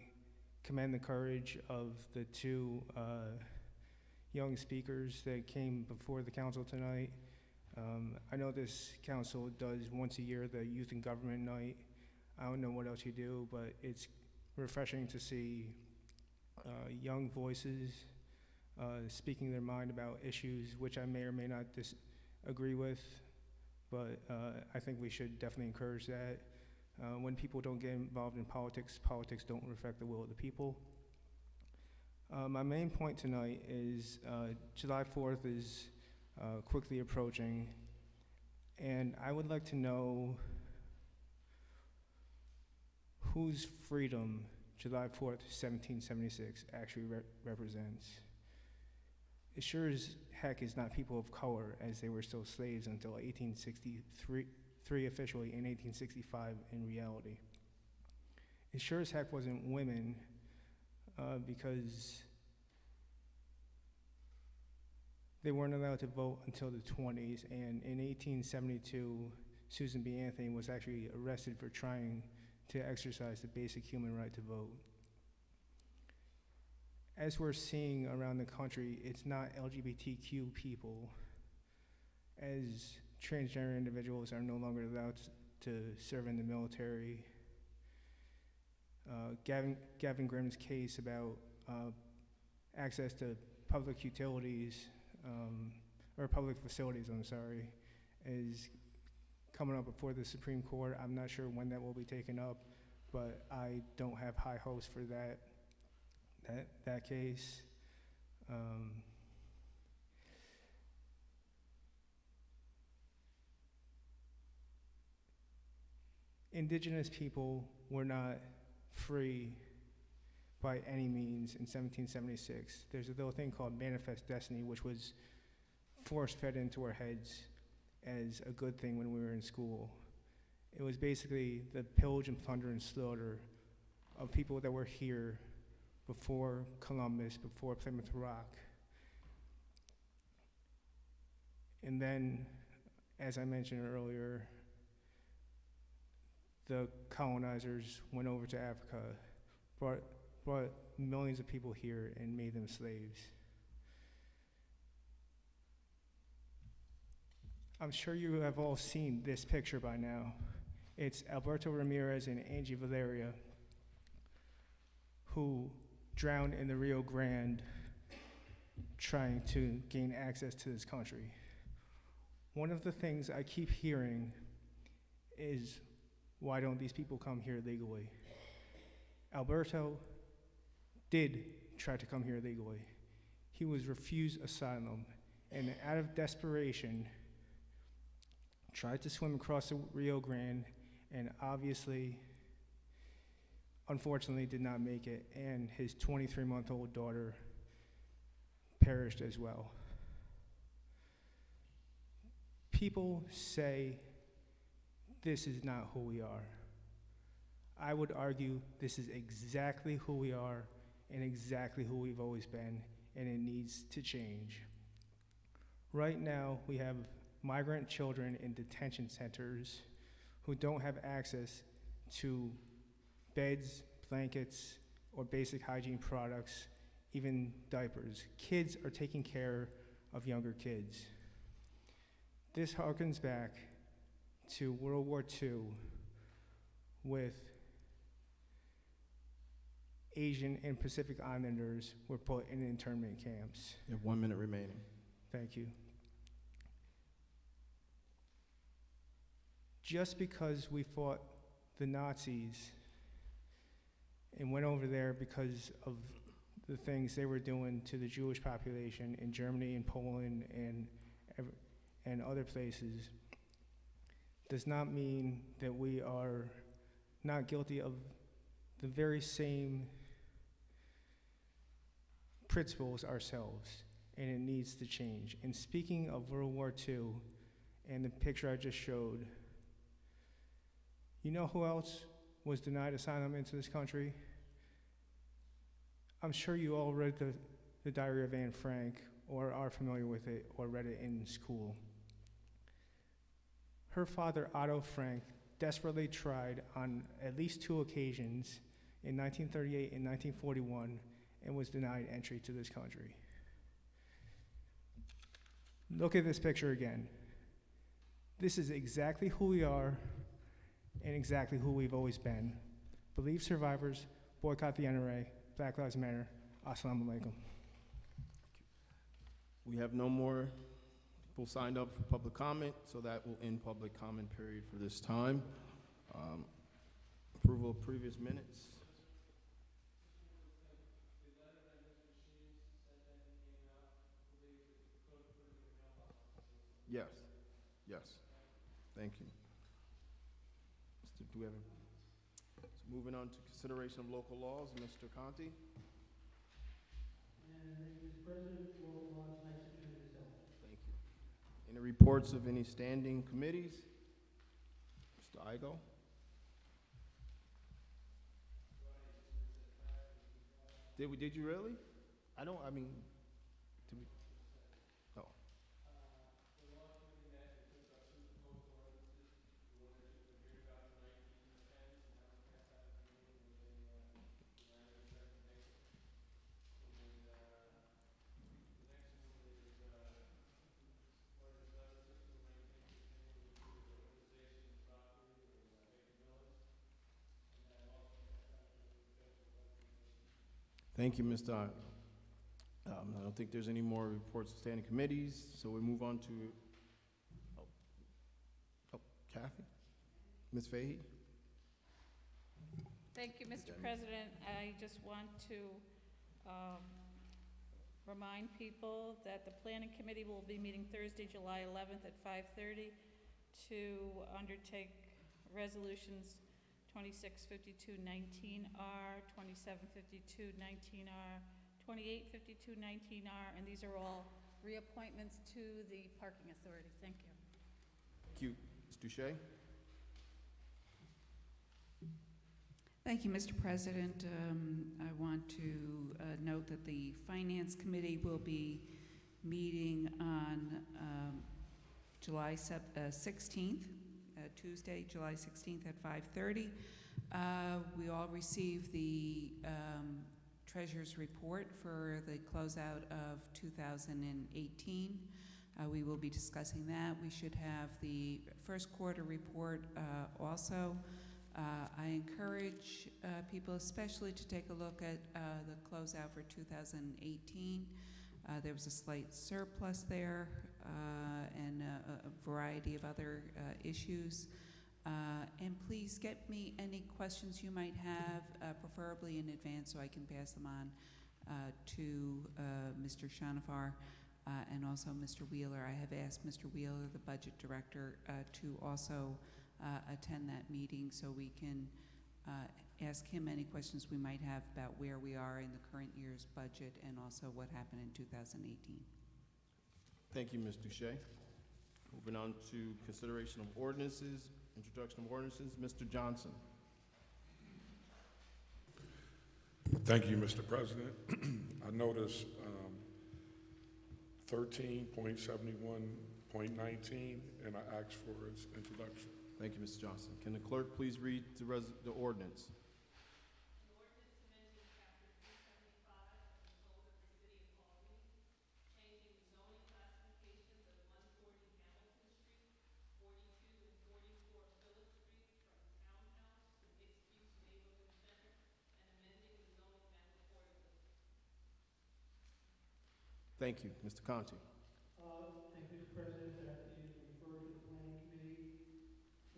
commend the courage of the two young speakers that came before the council tonight. I know this council does once a year the Youth in Government Night. I don't know what else you do, but it's refreshing to see young voices speaking their mind about issues which I may or may not disagree with, but I think we should definitely encourage that. When people don't get involved in politics, politics don't reflect the will of the people. My main point tonight is July 4th is quickly approaching, and I would like to know whose freedom July 4th, 1776 actually represents. It sure as heck is not people of color, as they were still slaves until 1863 officially and 1865 in reality. It sure as heck wasn't women, because they weren't allowed to vote until the 20s, and in 1872, Susan B. Anthony was actually arrested for trying to exercise the basic human right to vote. As we're seeing around the country, it's not LGBTQ people, as transgender individuals are no longer allowed to serve in the military. Gavin Grimm's case about access to public utilities, or public facilities, I'm sorry, is coming up before the Supreme Court. I'm not sure when that will be taken up, but I don't have high hopes for that case. Indigenous people were not free by any means in 1776. There's a little thing called Manifest Destiny, which was force-fed into our heads as a good thing when we were in school. It was basically the pillage and plunder and slaughter of people that were here before Columbus, before Plymouth Rock. And then, as I mentioned earlier, the colonizers went over to Africa, brought millions of people here and made them slaves. I'm sure you have all seen this picture by now. It's Alberto Ramirez and Angie Valeria, who drowned in the Rio Grande trying to gain access to this country. One of the things I keep hearing is, why don't these people come here legally? Alberto did try to come here legally. He was refused asylum, and out of desperation, tried to swim across the Rio Grande, and obviously, unfortunately, did not make it, and his 23-month-old daughter perished as well. People say this is not who we are. I would argue this is exactly who we are and exactly who we've always been, and it needs to change. Right now, we have migrant children in detention centers who don't have access to beds, blankets, or basic hygiene products, even diapers. Kids are taking care of younger kids. This harkens back to World War II with Asian and Pacific Islanders were put in internment camps. You have 1 minute remaining. Thank you. Just because we fought the Nazis and went over there because of the things they were doing to the Jewish population in Germany and Poland and other places, does not mean that we are not guilty of the very same principles ourselves. and it needs to change. And speaking of World War II and the picture I just showed, you know who else was denied asylum into this country? I'm sure you all read the Diary of Anne Frank, or are familiar with it, or read it in school. Her father, Otto Frank, desperately tried on at least 2 occasions in 1938 and 1941 and was denied entry to this country. Look at this picture again. This is exactly who we are and exactly who we've always been. Believe survivors, boycott the NRA, Black Lives Matter. Assalamu alaikum. We have no more people signed up for public comment, so that will end public comment period for this time. Approval of previous minutes. Yes, yes. Thank you. Do we have so moving on to consideration of local laws, Mr. Conti? And thank you, Mr. President. Local law, tonight's agenda is held. Thank you. Any reports of any standing committees? Mr. Igo? Did you really? Did we? Oh. Thank you, Mr. I don't think there's any more reports of standing committees, so we move on to, Kathy? Ms. Fahey? Thank you, Mr. President. I just want to remind people that the Planning Committee will be meeting Thursday, July 11th at 5:30 to undertake resolutions 265219R, 275219R, 285219R, and these are all reappointments to the Parking Authority. Thank you. Thank you. Ms. Douschae? Thank you, Mr. President. I want to note that the Finance Committee will be meeting on July 16th, Tuesday, July 16th at 5:30. We all received the Treasurer's Report for the closeout of 2018. We will be discussing that. We should have the first quarter report also. I encourage people especially to take a look at the closeout for 2018. There was a slight surplus there and a variety of other issues. And please get me any questions you might have, preferably in advance so I can pass them on to Mr. Shanafar and also Mr. Wheeler. I have asked Mr. Wheeler, the budget director, to also attend that meeting so we can ask him any questions we might have about where we are in the current year's budget and also what happened in 2018. Thank you, Ms. Douschae. Moving on to consideration of ordinances, introduction of ordinances, Mr. Johnson. Thank you, Mr. President. I noticed 13.71.19, and I asked for its introduction. Thank you, Mr. Johnson. Can the clerk please read the ordinance? An ordinance amending Chapter 375 of the Code of the City of Albany, changing the zoning classifications of 140 Hamilton Street, 42 and 44 Phillip Street from townhouse to mixed-use neighborhood center, and amending the zoning map accordingly. Thank you. Mr. Conti. Thank you, Mr. President. That is referred to the Planning Committee.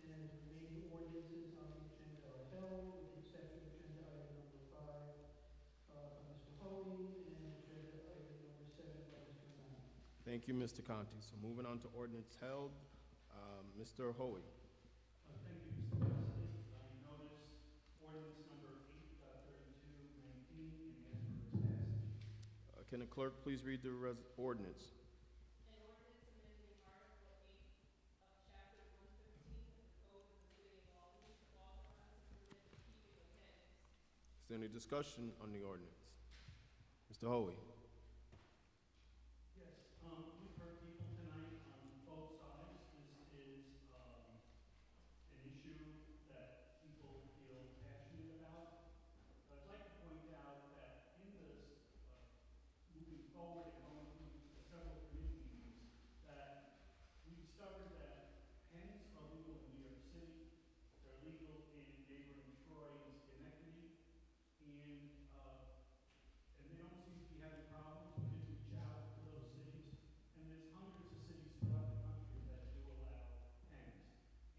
And the remaining ordinances on the agenda are held, with the exception of agenda item number 5 from Mr. Hoey and agenda item number 7 by Mr. Anane. Thank you, Mr. Conti. So moving on to ordinance held, Mr. Hoey. Thank you, Mr. President. I noticed ordinance number 8.3219 and ask for its passage. Can the clerk please read the ordinance? Is there any discussion on the ordinance? Mr. Hoey. Yes, we've heard people tonight on both sides. This is an issue that people feel passionate about. But I'd like to point out that in this moving forward and going through several committee meetings, that we discovered that pens are legal in New York City. They're legal in neighboring Troy and Schenectady. And they don't seem to be having problems. We did reach out to those cities, and there's hundreds of cities throughout the country that do allow pens.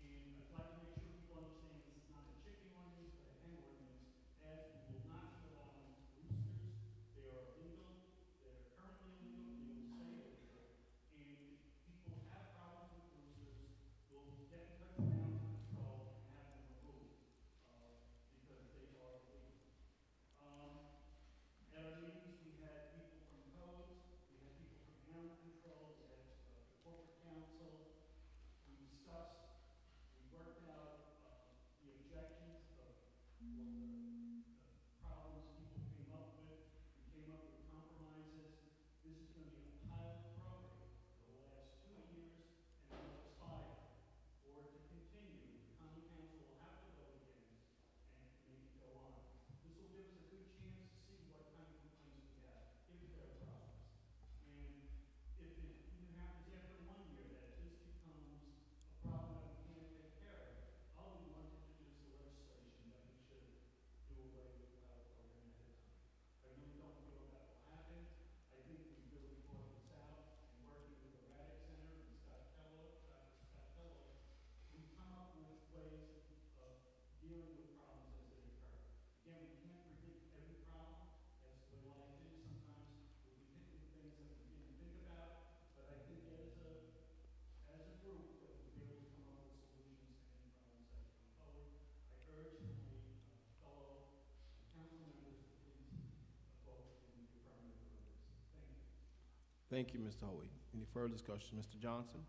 And I'd like to make sure people understand this is not a chicken ordinance, but a hen ordinance, as we will not be allowing roosters. They are illegal. They're currently illegal. They will stay illegal. And if people have problems with roosters, we'll get in touch with animal control and have them removed because they are illegal. At our meetings, we had people from codes, we had people from animal control, we had the corporate council. We discussed, we worked out the objections of what the problems people came up with. We came up with compromises. This is going to be a pilot program. It will last 2 years and it will expire. For it to continue, the common council will have to vote against and make it go on. This will give us a good chance to see what kind of complaints we have, if there are problems. And if it even happens after 1 year that this becomes a problem that we can't take care of, I'll be one to introduce the legislation that we should do away with the pilot program ahead of time. I really don't feel that will happen. I think we really brought this out and working with the Radix Center and Dr. Scott Kellogg, we've come up with ways of dealing with problems as they occur. Again, we can't predict every problem. That's the way life is. Sometimes we'll be hit with things that we didn't think about. But I think as a group that we'll be able to come up with solutions to any problems that come forward. I urge my fellow council members to please vote in the affirmative for this. Thank you. Thank you, Mr. Hoey. Any further discussion? Mr. Johnson?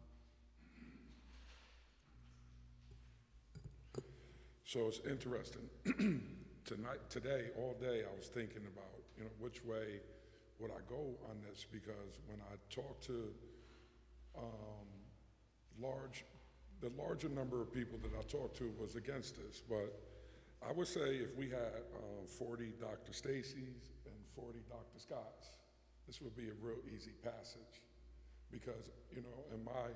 So it's interesting. Today, all day, I was thinking about, which way would I go on this? Because when I talked to the larger number of people that I talked to was against this. But I would say if we had 40 Dr. Stacey's and 40 Dr. Scott's, this would be a real easy passage. Because, in my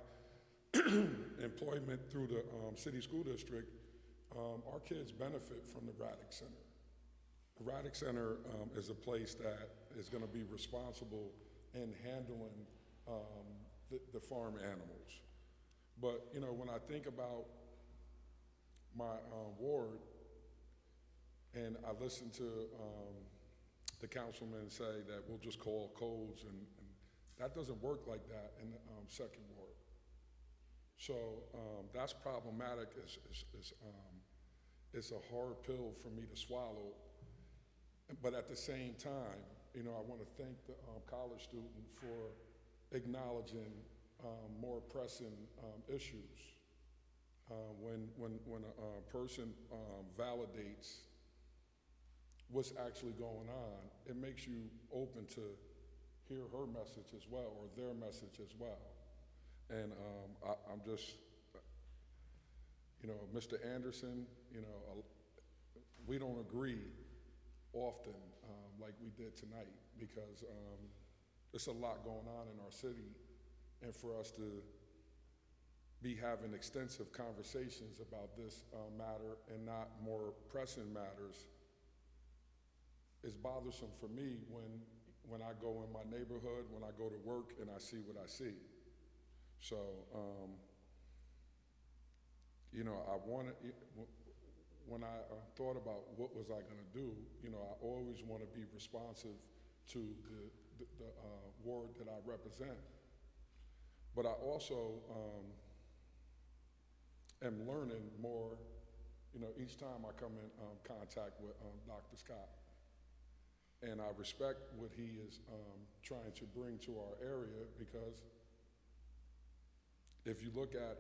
employment through the city school district, our kids benefit from the Radix Center. The Radix Center is a place that is going to be responsible in handling the farm animals. But, when I think about my ward, and I listen to the councilman say that we'll just call codes, and that doesn't work like that in the second ward. So that's problematic. It's a hard pill for me to swallow. But at the same time, I want to thank the college student for acknowledging more pressing issues. When a person validates what's actually going on, it makes you open to hear her message as well, or their message as well. And I'm just, Mr. Anderson, we don't agree often like we did tonight, because there's a lot going on in our city, and for us to be having extensive conversations about this matter and not more pressing matters is bothersome for me when I go in my neighborhood, when I go to work, and I see what I see. So, when I thought about what was I going to do, I always want to be responsive to the ward that I represent. But I also am learning more, each time I come in contact with Dr. Scott. And I respect what he is trying to bring to our area, because if you look at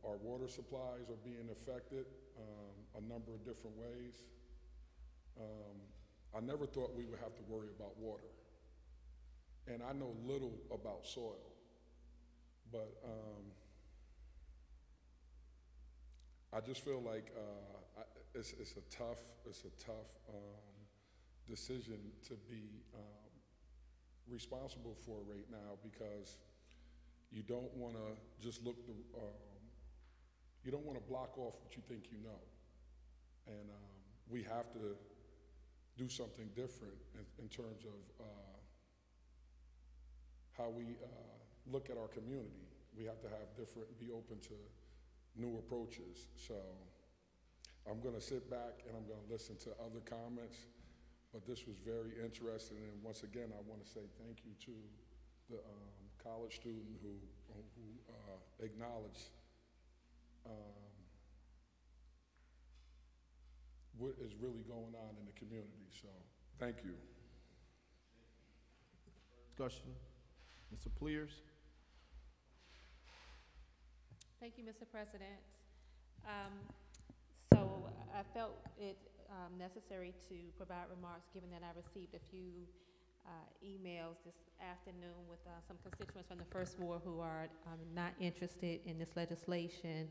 our water supplies are being affected a number of different ways. I never thought we would have to worry about water. And I know little about soil, but I just feel like it's a tough decision to be responsible for right now, because you don't want to just look you don't want to block off what you think you know, and we have to do something different in terms of how we look at our community. We have to have be open to new approaches. So I'm going to sit back and I'm going to listen to other comments, but this was very interesting. And once again, I want to say thank you to the college student who acknowledged what is really going on in the community. So thank you. Discussion. Mr. Applyr. Thank you, Mr. President. So I felt it necessary to provide remarks, given that I received a few emails this afternoon with some constituents from the First Ward who are not interested in this legislation.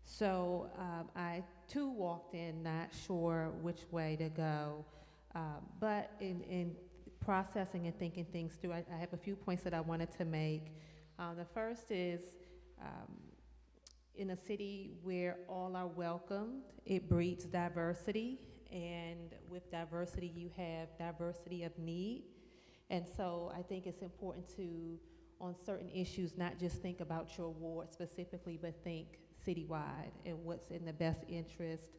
So I too walked in not sure which way to go, but in processing and thinking things through, I have a few points that I wanted to make. The first is, in a city where all are welcomed, it breeds diversity, and with diversity you have diversity of need. And so I think it's important to, on certain issues, not just think about your ward specifically, but think citywide and what's in the best interest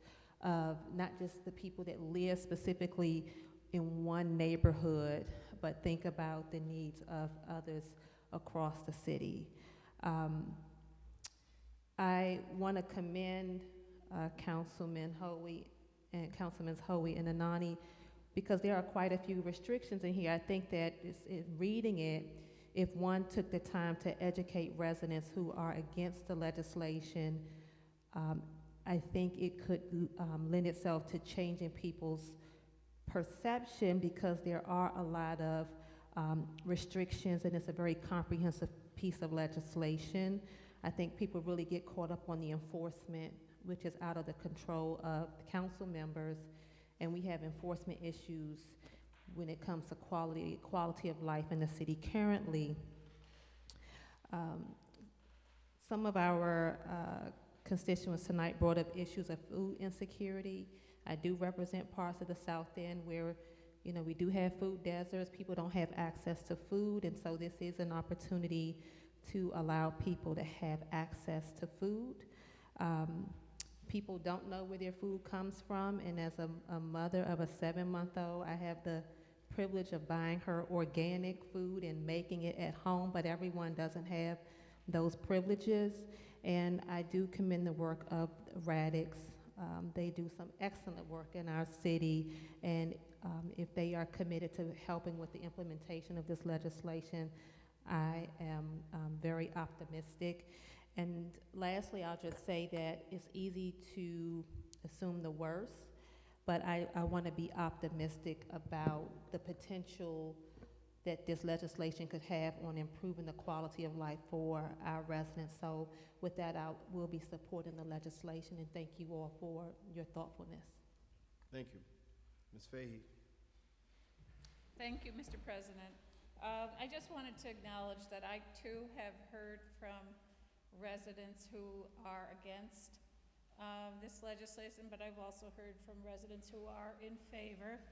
of not just the people that live specifically in one neighborhood, but think about the needs of others across the city. I want to commend Councilman Hoey and Councilmans Hoey and Anane, because there are quite a few restrictions in here. I think that reading it, if one took the time to educate residents who are against the legislation, I think it could lend itself to changing people's perception, because there are a lot of restrictions, and it's a very comprehensive piece of legislation. I think people really get caught up on the enforcement, which is out of the control of the council members, and we have enforcement issues when it comes to quality of life in the city currently. Some of our constituents tonight brought up issues of food insecurity. I do represent parts of the South End where, you know, we do have food deserts. People don't have access to food, and so this is an opportunity to allow people to have access to food. People don't know where their food comes from, and as a mother of a 7-month-old, I have the privilege of buying her organic food and making it at home, but everyone doesn't have those privileges. And I do commend the work of Radix. They do some excellent work in our city, and if they are committed to helping with the implementation of this legislation, I am very optimistic. And lastly, I'll just say that it's easy to assume the worst, but I want to be optimistic about the potential that this legislation could have on improving the quality of life for our residents. So with that, I will be supporting the legislation, and thank you all for your thoughtfulness. Thank you. Ms. Fahey. Thank you, Mr. President. I just wanted to acknowledge that I too have heard from residents who are against this legislation, but I've also heard from residents who are in favor.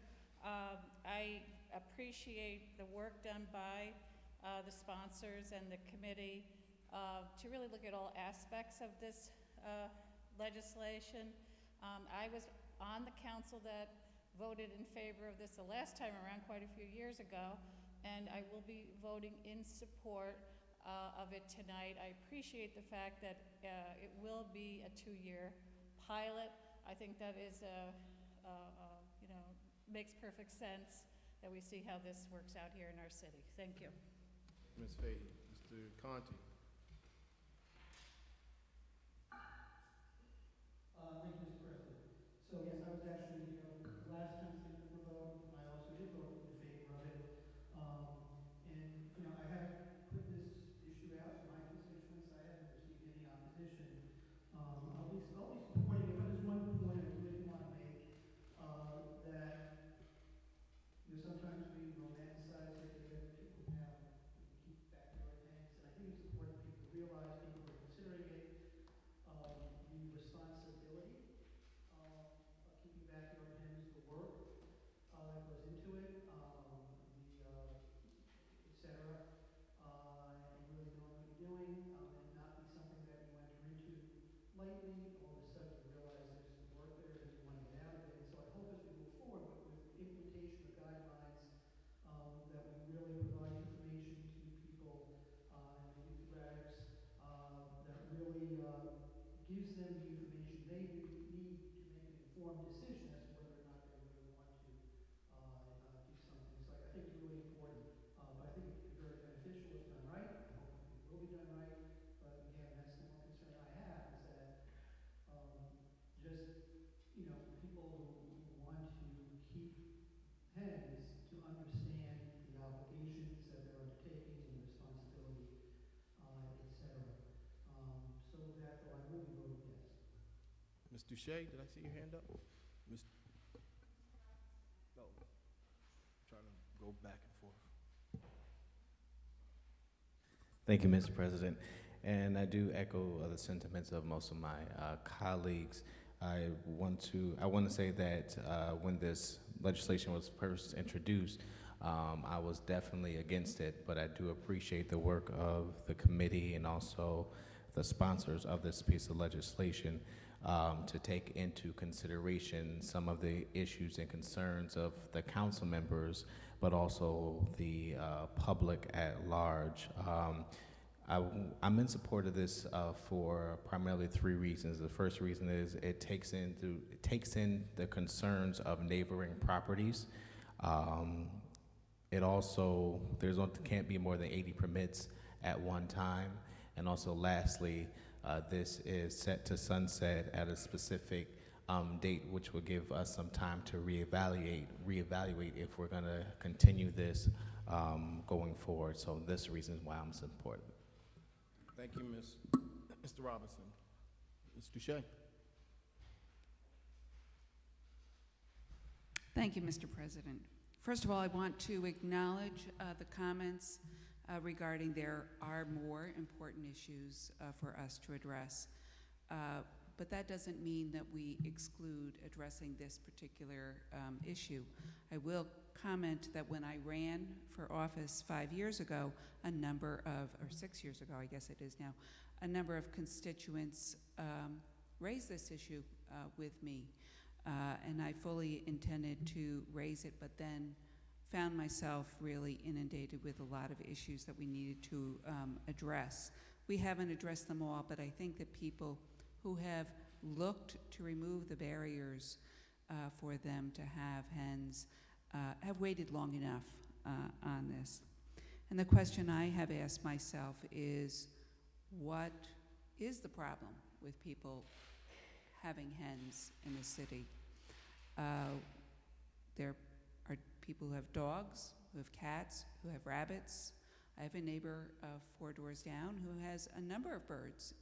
I appreciate the work done by the sponsors and the committee to really look at all aspects of this legislation. I was on the council that voted in favor of this the last time around, quite a few years ago, and I will be voting in support of it tonight. I appreciate the fact that it will be a 2-year pilot. I think that is you know, makes perfect sense that we see how this works out here in our city. Thank you. Ms. Fahey. Mr. Conti. Thank you, Mr. President. So yes, I was actually here last time Senator voted, and I also did vote in favor of it. And, you know, I have put this issue out to my constituents. I haven't received any opposition. I'll be supporting it, but there's one point I really want to make, that, you know, sometimes we romanticize the idea that people can have, keep backyard hens, and I think it's important for people to realize, people who are considering it, the responsibility of keeping backyard hens, the work that goes into it, et cetera, and really knowing what you're doing, and not be something that you enter into lightly. All of a sudden you realize there's some work there and you want to get out of it. And so I hope as we move forward with implementation of guidelines, that we really provide information to people and the youth erratics that really gives them the information they need to make an informed decision as to whether or not they really want to do something. So I think it's really important, but I think it can be very beneficial if done right. I hope it will be done right. But again, that's the one concern I have, is that just, you know, people who want to keep hens to understand the obligations that they're undertaking and the responsibility, et cetera. So therefore, I will be voting yes. Ms. Douschae, did I see your hand up? Ms. Oh, trying to go back and forth. Thank you, Mr. President. And I do echo the sentiments of most of my colleagues. I want to say that when this legislation was first introduced, I was definitely against it, but I do appreciate the work of the committee and also the sponsors of this piece of legislation to take into consideration some of the issues and concerns of the council members, but also the public at large. I'm in support of this for primarily 3 reasons. The first reason is it takes in the concerns of neighboring properties. It also, can't be more than 80 permits at one time. And also lastly, this is set to sunset at a specific date, which will give us some time to reevaluate if we're gonna continue this going forward. So this is the reason why I'm supporting. Thank you, Mr. Robinson. Ms. Douschae. Thank you, Mr. President. First of all, I want to acknowledge the comments regarding there are more important issues for us to address. But that doesn't mean that we exclude addressing this particular issue. I will comment that when I ran for office 5 years ago, or 6 years ago, I guess it is now, a number of constituents raised this issue with me. And I fully intended to raise it, but then found myself really inundated with a lot of issues that we needed to address. We haven't addressed them all, but I think that people who have looked to remove the barriers for them to have hens have waited long enough on this. And the question I have asked myself is, what is the problem with people having hens in the city? There are people who have dogs, who have cats, who have rabbits. I have a neighbor 4 doors down who has a number of birds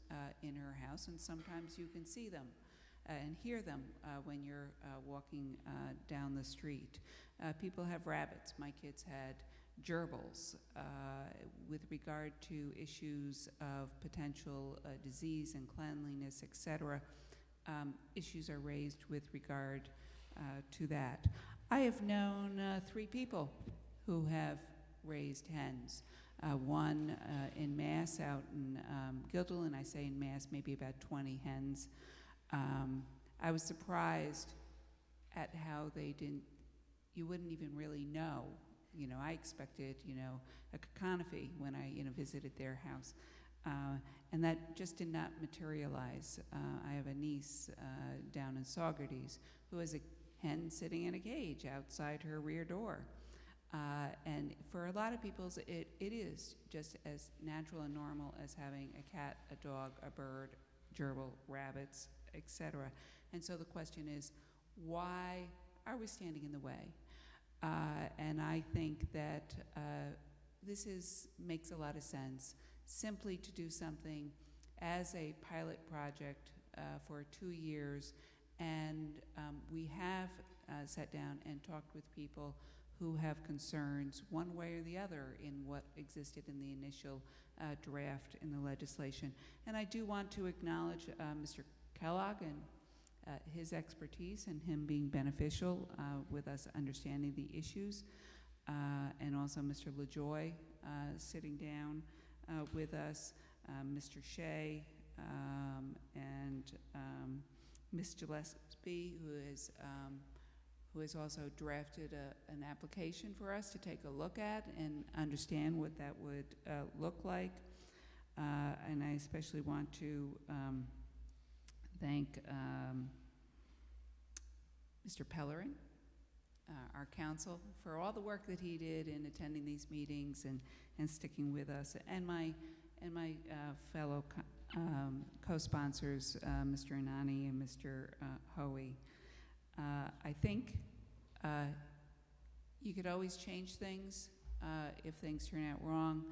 in her house, and sometimes you can see them and hear them when you're walking down the street. People have rabbits. My kids had gerbils. With regard to issues of potential disease and cleanliness, et cetera, issues are raised with regard to that. I have known 3 people who have raised hens. One in Mass out in Guilderland. I say in Mass, maybe about 20 hens. I was surprised at how you wouldn't even really know. You know, I expected, a cacophony when I, visited their house. And that just did not materialize. I have a niece down in Saugerties who has a hen sitting in a cage outside her rear door. And for a lot of people, it is just as natural and normal as having a cat, a dog, a bird, gerbil, rabbits, etc. And so the question is, why are we standing in the way? And I think that this makes a lot of sense, simply to do something as a pilot project for 2 years. And we have sat down and talked with people who have concerns one way or the other in what existed in the initial draft in the legislation. And I do want to acknowledge Mr. Kellogg and his expertise and him being beneficial with us understanding the issues, and also Mr. LaJoy sitting down with us, Mr. Shea, and Ms. Gillespie, who has also drafted an application for us to take a look at and understand what that would look like. And I especially want to thank Mr. Balarin, our counsel, for all the work that he did in attending these meetings and sticking with us, and my fellow co-sponsors, Mr. Anane and Mr. Hoey. I think you could always change things if things turn out wrong.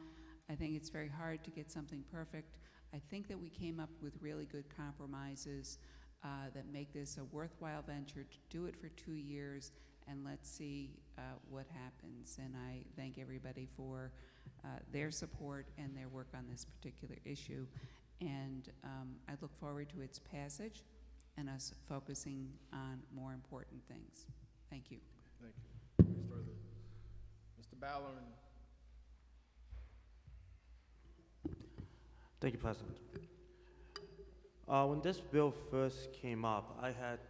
I think it's very hard to get something perfect. I think that we came up with really good compromises that make this a worthwhile venture to do it for 2 years, and let's see what happens. And I thank everybody for their support and their work on this particular issue. And I look forward to its passage and us focusing on more important things. Thank you. Thank you. Any further? Mr. Balarin. Thank you, President. When this bill first came up, I had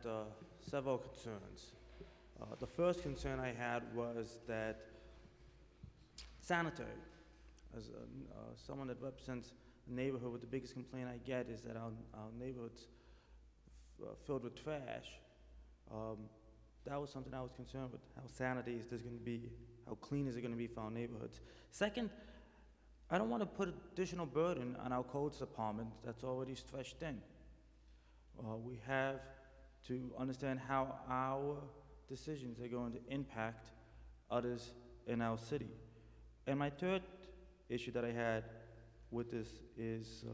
several concerns. The first concern I had was that sanitary. As someone that represents a neighborhood, the biggest complaint I get is that our neighborhood's filled with trash. That was something I was concerned with. How sanitary is this going to be? How clean is it going to be for our neighborhoods? Second, I don't want to put additional burden on our codes department that's already stretched thin. We have to understand how our decisions are going to impact others in our city. And my third issue that I had with this is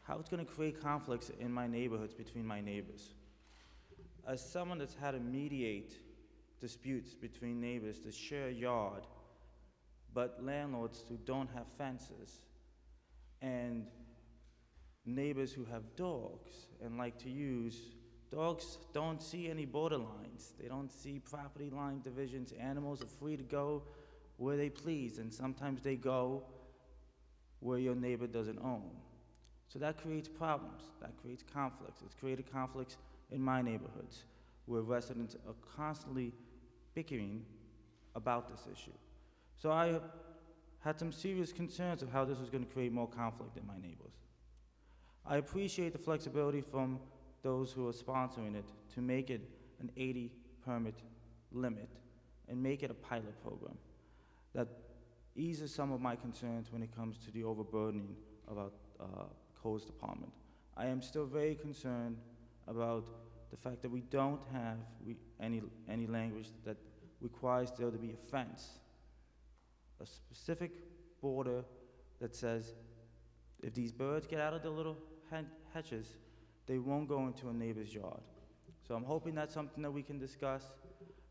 how it's going to create conflicts in my neighborhoods between my neighbors. As someone that's had to mediate disputes between neighbors that share a yard, but landlords who don't have fences, and neighbors who have dogs and like to use, dogs don't see any borderlines. They don't see property line divisions. Animals are free to go where they please, and sometimes they go where your neighbor doesn't own. So that creates problems, that creates conflicts. It's created conflicts in my neighborhoods where residents are constantly bickering about this issue. So I had some serious concerns of how this was going to create more conflict in my neighbors. I appreciate the flexibility from those who are sponsoring it to make it an 80 permit limit and make it a pilot program that eases some of my concerns when it comes to the overburdening of our codes department. I am still very concerned about the fact that we don't have any language that requires there to be a fence, a specific border that says if these birds get out of the little hatches, they won't go into a neighbor's yard. So I'm hoping that's something that we can discuss.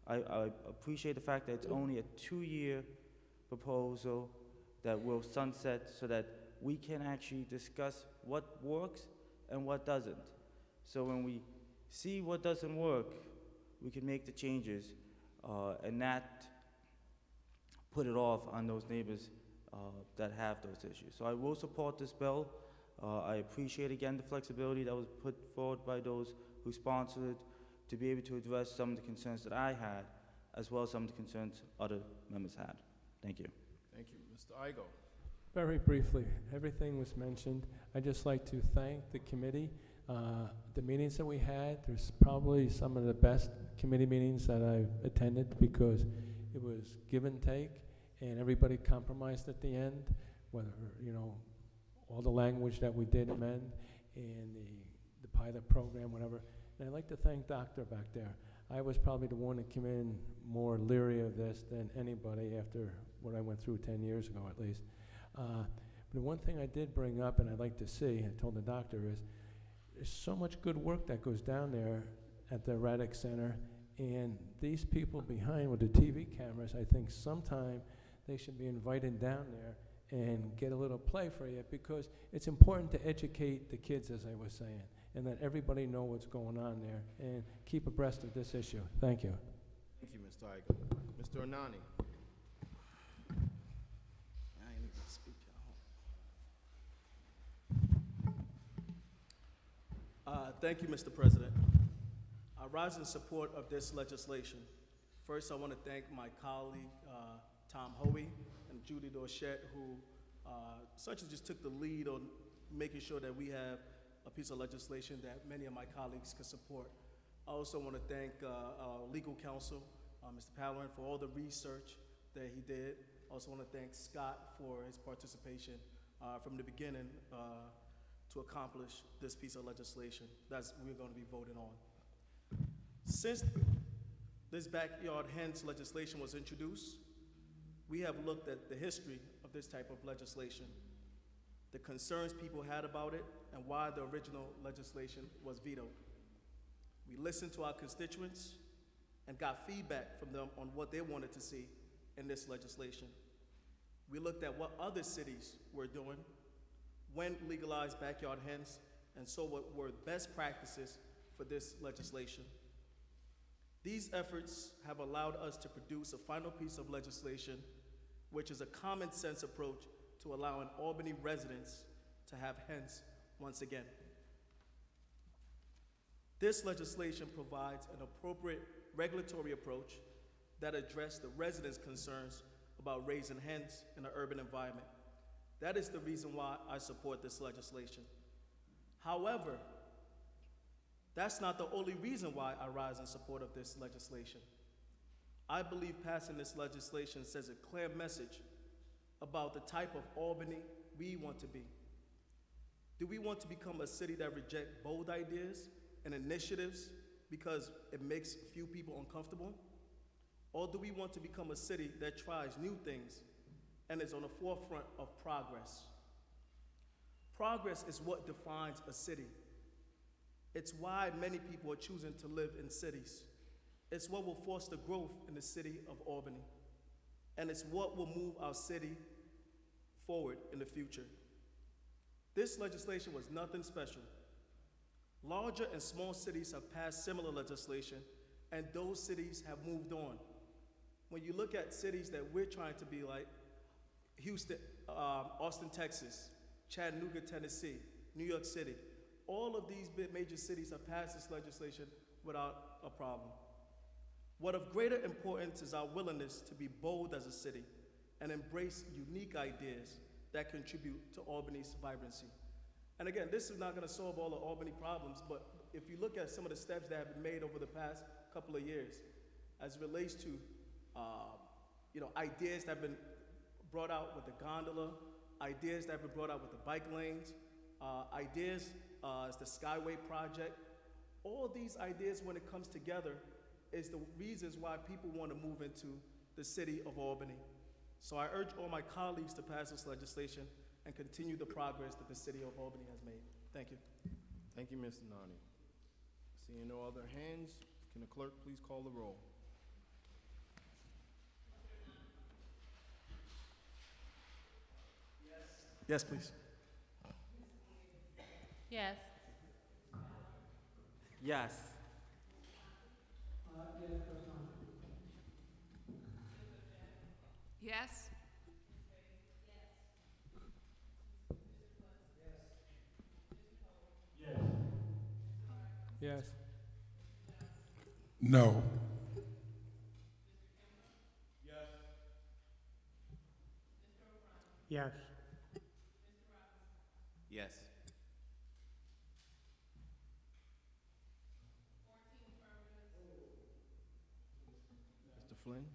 I appreciate the fact that it's only a 2-year proposal that will sunset so that we can actually discuss what works and what doesn't. So when we see what doesn't work, we can make the changes and not put it off on those neighbors that have those issues. So I will support this bill. I appreciate again the flexibility that was put forward by those who sponsored it to be able to address some of the concerns that I had, as well as some of the concerns other members had. Thank you. Thank you. Mr. Igo. Very briefly, everything was mentioned. I'd just like to thank the committee. The meetings that we had, there's probably some of the best committee meetings that I've attended because it was give and take, and everybody compromised at the end, whether, you know, all the language that we did amend, and the pilot program, whatever. And I'd like to thank Doctor back there. I was probably the one that came in more leery of this than anybody after what I went through 10 years ago at least. But one thing I did bring up, and I'd like to see, I told the doctor, is there's so much good work that goes down there at the Radix Center, and these people behind with the TV cameras, I think sometime they should be invited down there and get a little play for you, because it's important to educate the kids, as I was saying, and let everybody know what's going on there and keep abreast of this issue. Thank you. Thank you, Mr. Igo. Mr. Anane. Thank you, Mr. President. I rise in support of this legislation. First, I want to thank my colleague, Tom Hoey, and Judy Doesschate, who essentially just took the lead on making sure that we have a piece of legislation that many of my colleagues can support. I also want to thank our legal counsel, Mr. Balarin, for all the research that he did. I also want to thank Scott for his participation from the beginning to accomplish this piece of legislation that we're going to be voting on. Since this backyard hens legislation was introduced, we have looked at the history of this type of legislation, the concerns people had about it, and why the original legislation was vetoed. We listened to our constituents and got feedback from them on what they wanted to see in this legislation. We looked at what other cities were doing when legalized backyard hens, and so what were best practices for this legislation. These efforts have allowed us to produce a final piece of legislation, which is a common sense approach to allowing Albany residents to have hens once again. This legislation provides an appropriate regulatory approach that addresses the residents' concerns about raising hens in an urban environment. That is the reason why I support this legislation. However, that's not the only reason why I rise in support of this legislation. I believe passing this legislation sends a clear message about the type of Albany we want to be. Do we want to become a city that rejects bold ideas and initiatives because it makes few people uncomfortable? Or do we want to become a city that tries new things and is on the forefront of progress? Progress is what defines a city. It's why many people are choosing to live in cities. It's what will foster growth in the city of Albany. And it's what will move our city forward in the future. This legislation was nothing special. Larger and small cities have passed similar legislation, and those cities have moved on. When you look at cities that we're trying to be like, Houston, Austin, Texas, Chattanooga, Tennessee, New York City, all of these major cities have passed this legislation without a problem. What of greater importance is our willingness to be bold as a city and embrace unique ideas that contribute to Albany's vibrancy. And again, this is not going to solve all the Albany problems, but if you look at some of the steps that have been made over the past couple of years, as it relates to ideas that have been brought out with the gondola, ideas that have been brought out with the bike lanes, ideas as the Skyway project, all these ideas, when it comes together, is the reasons why people want to move into the city of Albany. So I urge all my colleagues to pass this legislation and continue the progress that the city of Albany has made. Thank you. Thank you, Mr. Nani. Seeing no other hands, can the clerk please call the roll? Yes, please. Yes. Yes. Yes. Yes. No. Yes. Yes. Mr. Flynn?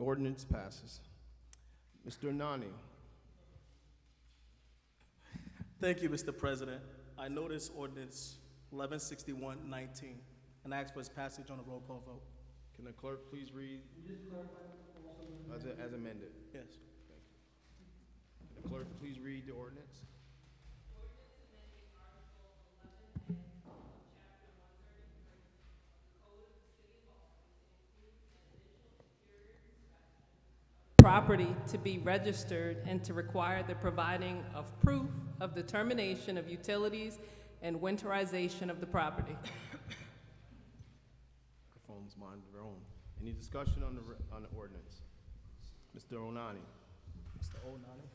Ordinance passes. Mr. Anane. Thank you, Mr. President. I notice ordinance 1161-19 and ask for its passage on a roll call vote. Can the clerk please read as amended? Yes. Can the clerk please read the ordinance? Property to be registered and to require the providing of proof of determination of utilities and winterization of the property. Microphones mind their own. Any discussion on the ordinance? Mr. Onani. Mr. Onani?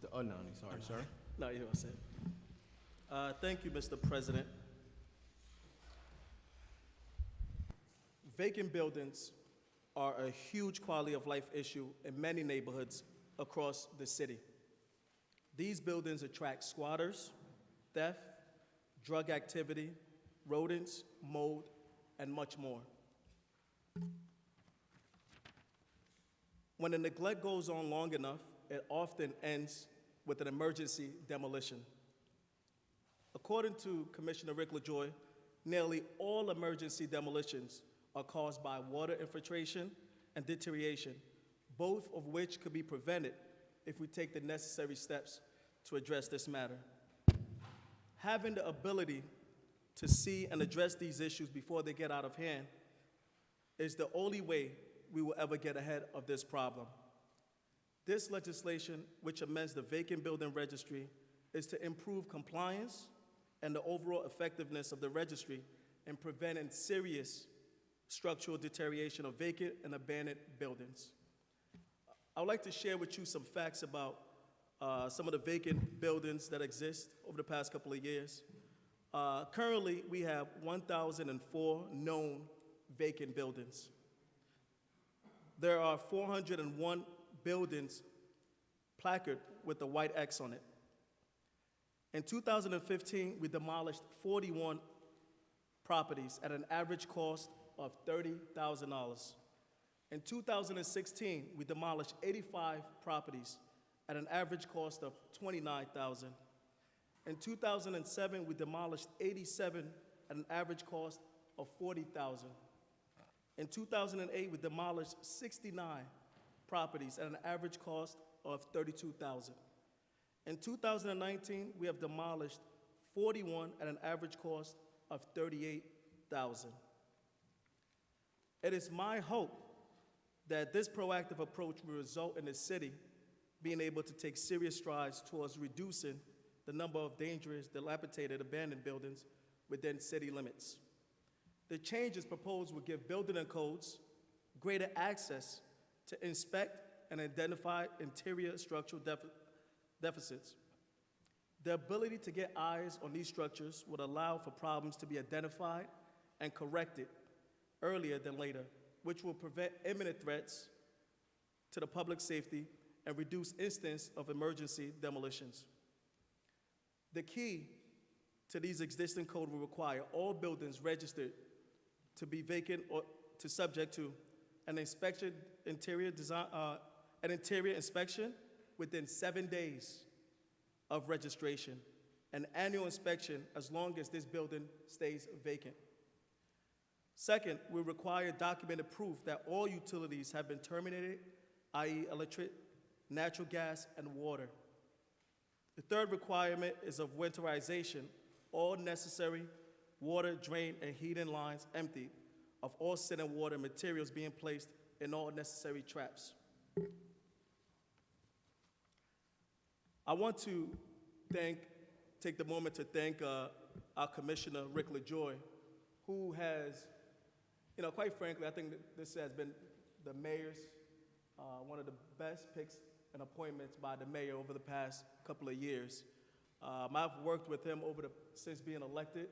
Mr. Anane, sorry, sir. No, you know what I said. Thank you, Mr. President. Vacant buildings are a huge quality of life issue in many neighborhoods across the city. These buildings attract squatters, theft, drug activity, rodents, mold, and much more. When the neglect goes on long enough, it often ends with an emergency demolition. According to Commissioner Rick LaJoy, nearly all emergency demolitions are caused by water infiltration and deterioration, both of which could be prevented if we take the necessary steps to address this matter. Having the ability to see and address these issues before they get out of hand is the only way we will ever get ahead of this problem. This legislation, which amends the vacant building registry, is to improve compliance and the overall effectiveness of the registry in preventing serious structural deterioration of vacant and abandoned buildings. I would like to share with you some facts about some of the vacant buildings that exist over the past couple of years. Currently, we have 1,004 known vacant buildings. There are 401 buildings placarded with a white X on it. In 2015, we demolished 41 properties at an average cost of $30,000. In 2016, we demolished 85 properties at an average cost of $29,000. In 2007, we demolished 87 at an average cost of $40,000. In 2008, we demolished 69 properties at an average cost of $32,000. In 2019, we have demolished 41 at an average cost of $38,000. It is my hope that this proactive approach will result in the city being able to take serious strides towards reducing the number of dangerous, dilapidated, abandoned buildings within city limits. The changes proposed will give building and codes greater access to inspect and identify interior structural deficits. The ability to get eyes on these structures would allow for problems to be identified and corrected earlier than later, which will prevent imminent threats to the public safety and reduce instances of emergency demolitions. The key to these existing code will require all buildings registered to be vacant or to subject to an inspection, interior inspection within 7 days of registration, an annual inspection as long as this building stays vacant. Second, we require documented proof that all utilities have been terminated, i.e. electric, natural gas, and water. The third requirement is of winterization, all necessary water, drain, and heating lines emptied, of all sitting water materials being placed in all necessary traps. I want to take the moment to thank our Commissioner, Rick LaJoy, who has, quite frankly, I think that this has been the mayor's, one of the best picks and appointments by the mayor over the past couple of years. I've worked with him since being elected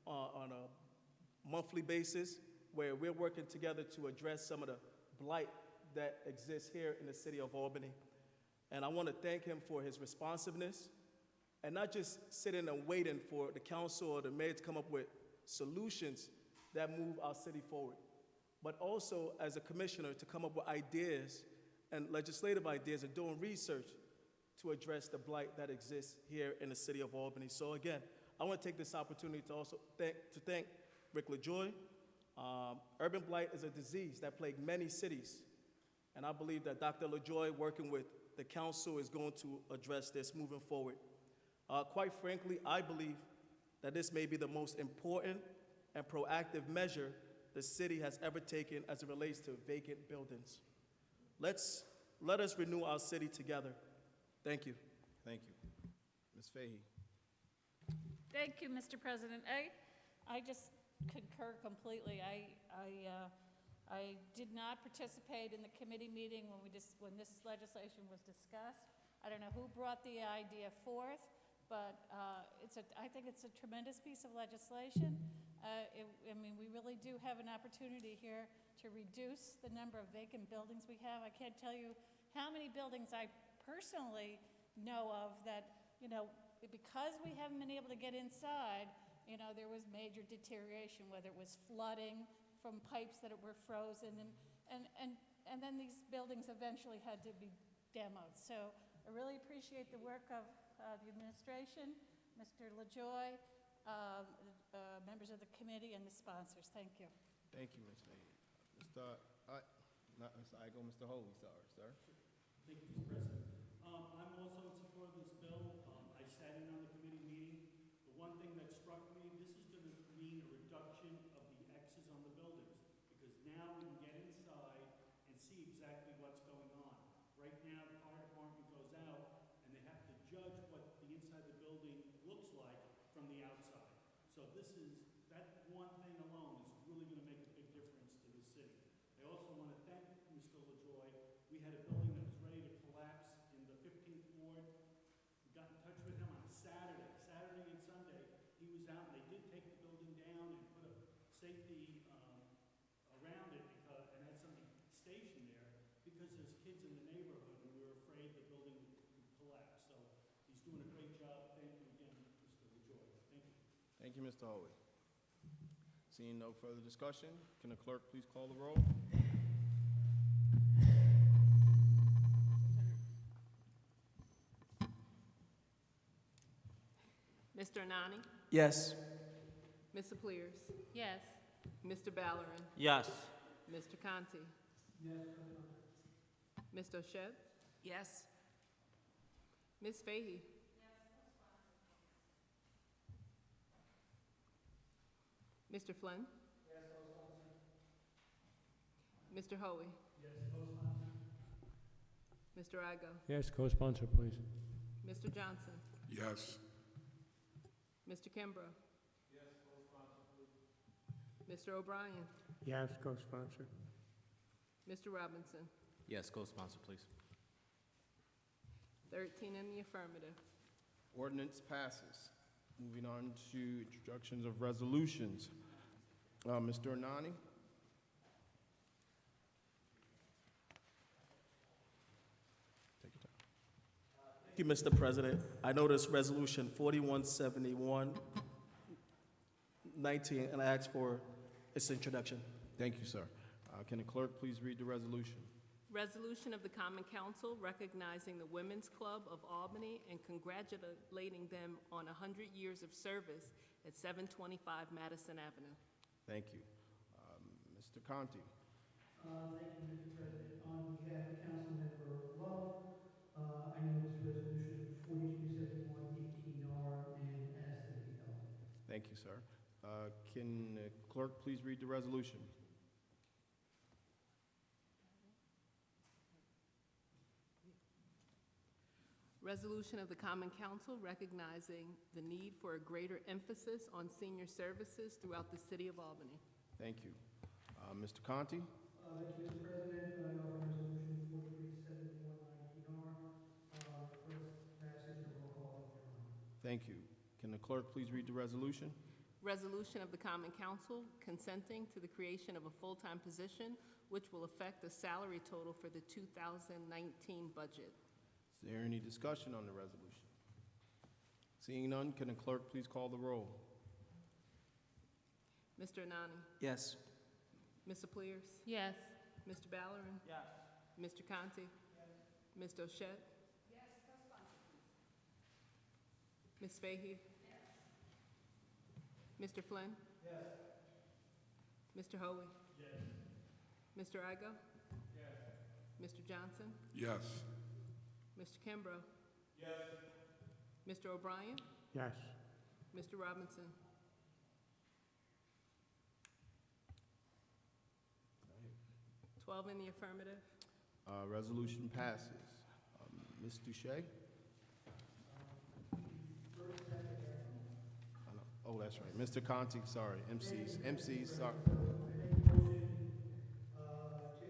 on a monthly basis, where we're working together to address some of the blight that exists here in the city of Albany. And I want to thank him for his responsiveness and not just sitting and waiting for the council or the mayor to come up with solutions that move our city forward. but also as a commissioner to come up with ideas and legislative ideas and doing research to address the blight that exists here in the city of Albany. So again, I want to take this opportunity to also thank Rick LaJoy. Urban blight is a disease that plagued many cities, and I believe that Dr. LaJoy, working with the council, is going to address this moving forward. Quite frankly, I believe that this may be the most important and proactive measure the city has ever taken as it relates to vacant buildings. Let us renew our city together. Thank you. Thank you. Ms. Fahey. Thank you, Mr. President. I just concur completely. I did not participate in the committee meeting when this legislation was discussed. I don't know who brought the idea forth, but I think it's a tremendous piece of legislation. We really do have an opportunity here to reduce the number of vacant buildings we have. I can't tell you how many buildings I personally know of that, because we haven't been able to get inside, there was major deterioration, whether it was flooding from pipes that were frozen, and then these buildings eventually had to be demoed. So I really appreciate the work of the administration, Mr. LaJoy, members of the committee, and the sponsors. Thank you. Thank you, Ms. Fahey. Not Mr. Igo, Mr. Hoey, sorry, sir. Thank you, Mr. President. I'm also in support of this bill. I sat in on the committee meeting. The one thing that struck me, this is going to mean a reduction of the X's on the buildings, because now we can get inside and see exactly what's going on. Right now, the fire department goes out and they have to judge what the inside of the building looks like from the outside. So that one thing alone is really going to make a big difference to the city. I also want to thank Mr. LaJoy. We had a building that was ready to collapse in the 15th Ward. We got in touch with him on Saturday and Sunday. He was out, and they did take the building down and put a safety around it and had somebody stationed there because there's kids in the neighborhood, and we were afraid the building would collapse. So he's doing a great job. Thank you again, Mr. LaJoy. Thank you. Thank you, Mr. Hoey. Seeing no further discussion, can the clerk please call the roll? Mr. Anane? Yes. Ms. Applyr? Yes. Mr. Balarin? Yes. Mr. Conti? Yes. Ms. Doesschate? Yes. Ms. Fahey? Mr. Flynn? Yes, co-sponsor. Mr. Hoey? Yes, co-sponsor. Mr. Igo? Yes, co-sponsor, please. Mr. Johnson? Yes. Mr. Kimbrough? Yes, co-sponsor, please. Mr. O'Brien? Yes, co-sponsor. Mr. Robinson? Yes, co-sponsor, please. 13 in the affirmative. Ordinance passes. Moving on to introductions of resolutions. Mr. Anane? Take your time. Thank you, Mr. President. I noticed Resolution 4171-19, and I ask for its introduction. Thank you, sir. Can the clerk please read the resolution? Resolution of the Common Council recognizing the Women's Club of Albany and congratulating them on 100 years of service at 725 Madison Avenue. Thank you. Mr. Conti? Thank you, Mr. President. On behalf of Councilmember Love, I notice Resolution 4271-18R and ask that it be held. Thank you, sir. Can the clerk please read the resolution? Resolution of the Common Council recognizing the need for a greater emphasis on senior services throughout the city of Albany. Thank you. Mr. Conti? Thank you, Mr. President. I offer Resolution 4371-19R. First passage and roll call, Your Honor. Thank you. Can the clerk please read the resolution? Resolution of the Common Council consenting to the creation of a full-time position which will affect the salary total for the 2019 budget. Is there any discussion on the resolution? Seeing none, can the clerk please call the roll? Mr. Anane? Yes. Ms. Applyr? Yes. Mr. Balarin? Yes. Mr. Conti? Ms. Doesschate? Ms. Fahey? Mr. Flynn? Mr. Hoey? Mr. Igo? Mr. Johnson? Yes. Mr. Kimbrough? Mr. O'Brien? Yes. Mr. Robinson? Twelve in the affirmative. Resolution passes. Ms. Douschae? Oh, that's right. Mr. Conti, sorry. MCs, sorry. To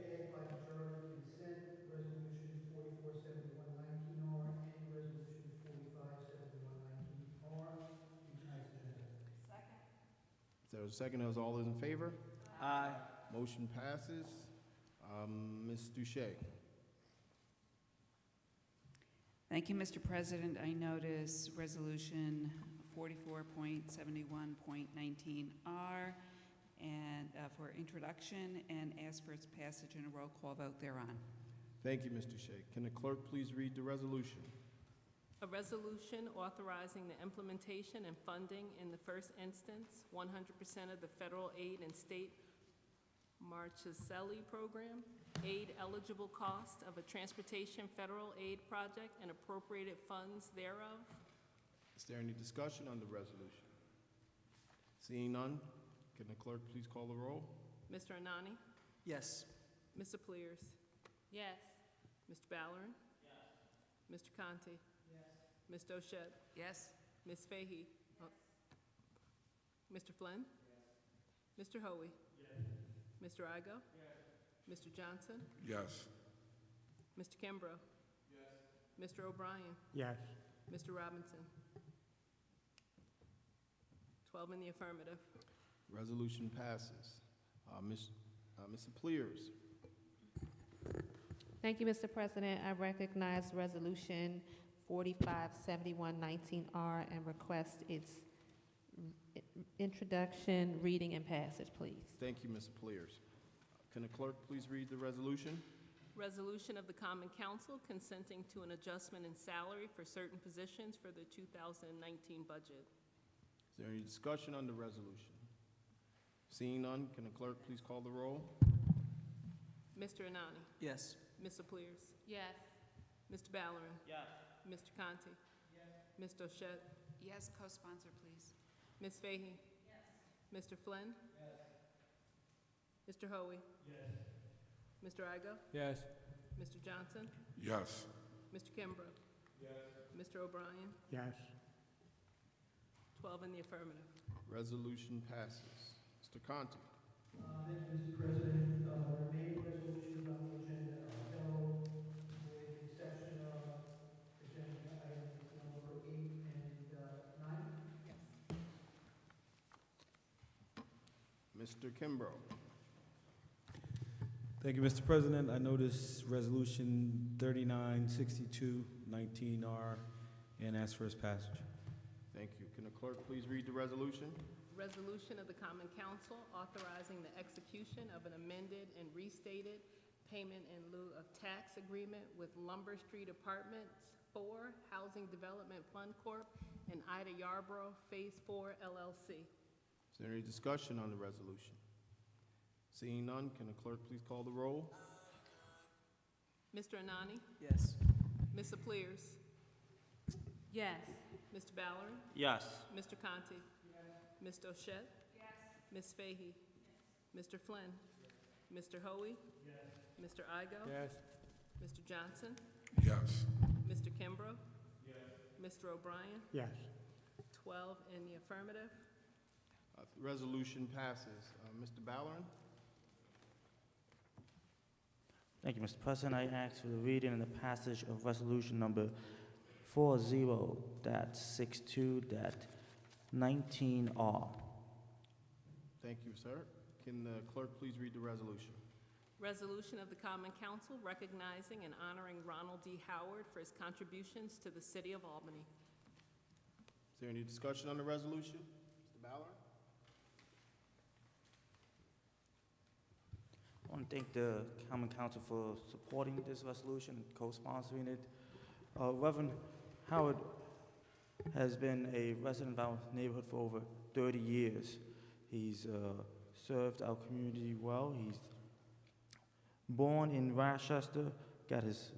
add by majority consent, Resolution 447119R and Resolution 457119R to tonight's agenda. Is there a second? Is all those in favor? Aye. Motion passes. Ms. Douschae? Thank you, Mr. President. I notice Resolution 44.71.19R and for introduction and ask for its passage and a roll call vote thereon. Thank you, Ms. Douschae. Can the clerk please read the resolution? A resolution authorizing the implementation and funding in the first instance, 100% of the federal aid and state Marchicelli program, aid eligible cost of a transportation federal aid project and appropriated funds thereof. Is there any discussion on the resolution? Seeing none, can the clerk please call the roll? Mr. Anane? Yes. Ms. Applyr? Yes. Mr. Balarin? Mr. Conti? Ms. Doesschate? Yes. Ms. Fahey? Mr. Flynn? Mr. Hoey? Mr. Igo? Mr. Johnson? Yes. Mr. Kimbrough? Mr. O'Brien? Yes. Mr. Robinson? 12 in the affirmative. Resolution passes. Ms. Applyr? Thank you, Mr. President. I recognize Resolution 457119R and request its introduction, reading, and passage, please. Thank you, Ms. Applyr. Can the clerk please read the resolution? Resolution of the Common Council consenting to an adjustment in salary for certain positions for the 2019 budget. Is there any discussion on the resolution? Seeing none, can the clerk please call the roll? Mr. Anane? Yes. Ms. Applyr? Yes. Mr. Balarin? Yes. Mr. Conti? Ms. Doesschate? Yes, co-sponsor, please. Ms. Fahey? Mr. Flynn? Mr. Hoey? Mr. Igo? Yes. Mr. Johnson? Yes. Mr. Kimbrough? Mr. O'Brien? Yes. 12 in the affirmative. Resolution passes. Mr. Conti? Thank you, Mr. President. The remaining resolutions on the agenda are held with the exception of agenda items number 8 and 9. Mr. Kimbrough? Thank you, Mr. President. I notice Resolution 396219R and ask for its passage. Thank you. Can the clerk please read the resolution? Resolution of the Common Council authorizing the execution of an amended and restated payment in lieu of tax agreement with Lumber Street Apartments 4 Housing Development Fund Corp. and Ida Yarborough Phase 4 LLC. Is there any discussion on the resolution? Seeing none, can the clerk please call the roll? Mr. Anane? Yes. Ms. Applyr? Yes. Mr. Balarin? Yes. Mr. Conti? Ms. Doesschate? Ms. Fahey? Mr. Flynn? Mr. Hoey? Mr. Igo? Yes. Mr. Johnson? Yes. Mr. Kimbrough? Mr. O'Brien? Yes. 12 in the affirmative. Resolution passes. Mr. Balarin? Thank you, Mr. President. I ask for the reading and the passage of resolution number 40.62.19R. Thank you, sir. Can the clerk please read the resolution? Resolution of the Common Council recognizing and honoring Ronald D. Howard for his contributions to the city of Albany. Is there any discussion on the resolution? Mr. Balarin? I want to thank the Common Council for supporting this resolution and co-sponsoring it. Reverend Howard has been a resident of our neighborhood for over 30 years. He's served our community well. He's born in Rochester, got his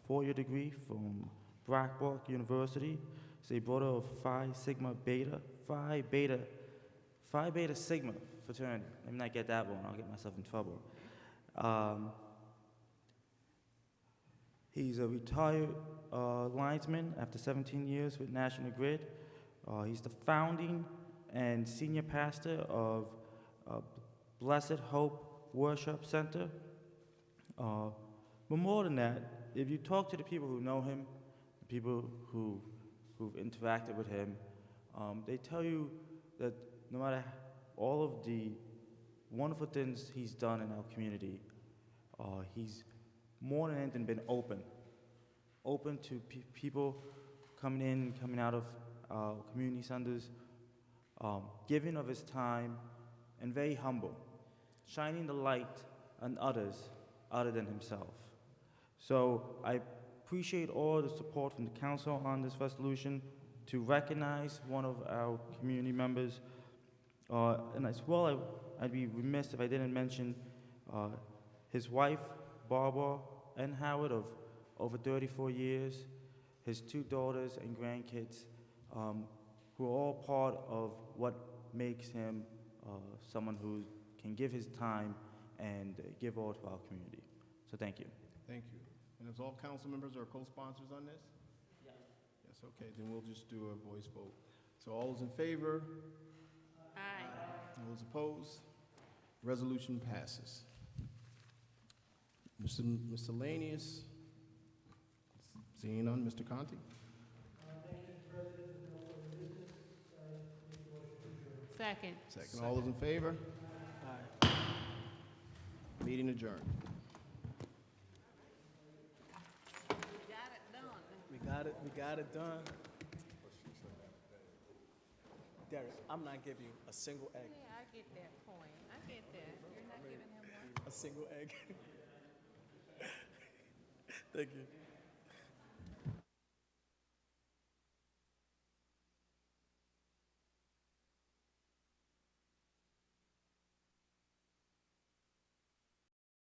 4-year degree from Blackrock University. He's a brother of Phi Beta Sigma fraternity. Let me not get that wrong, I'll get myself in trouble. He's a retired linesman after 17 years with National Grid. He's the founding and senior pastor of Blessed Hope Worship Center. But more than that, if you talk to the people who know him, the people who've interacted with him, they tell you that no matter all of the wonderful things he's done in our community, he's more than anything been open to people coming in, coming out of community centers, giving of his time, and very humble, shining the light on others other than himself. So I appreciate all the support from the council on this resolution to recognize one of our community members. And as well, I'd be remiss if I didn't mention his wife, Barbara, and Howard of over 34 years, his 2 daughters and grandkids, who are all part of what makes him someone who can give his time and give all to our community. So thank you. Thank you. And as all council members are co-sponsors on this? Yes. Yes, okay, then we'll just do a voice vote. So all those in favor? Aye. All those opposed? Resolution passes. Miscellaneous? Seeing none, Mr. Conti? Second. Second. All those in favor? Aye. Meeting adjourned. We got it done. Derek, I'm not giving you a single egg. Yeah, I get that point. I get that. You're not giving him one. A single egg. Thank you.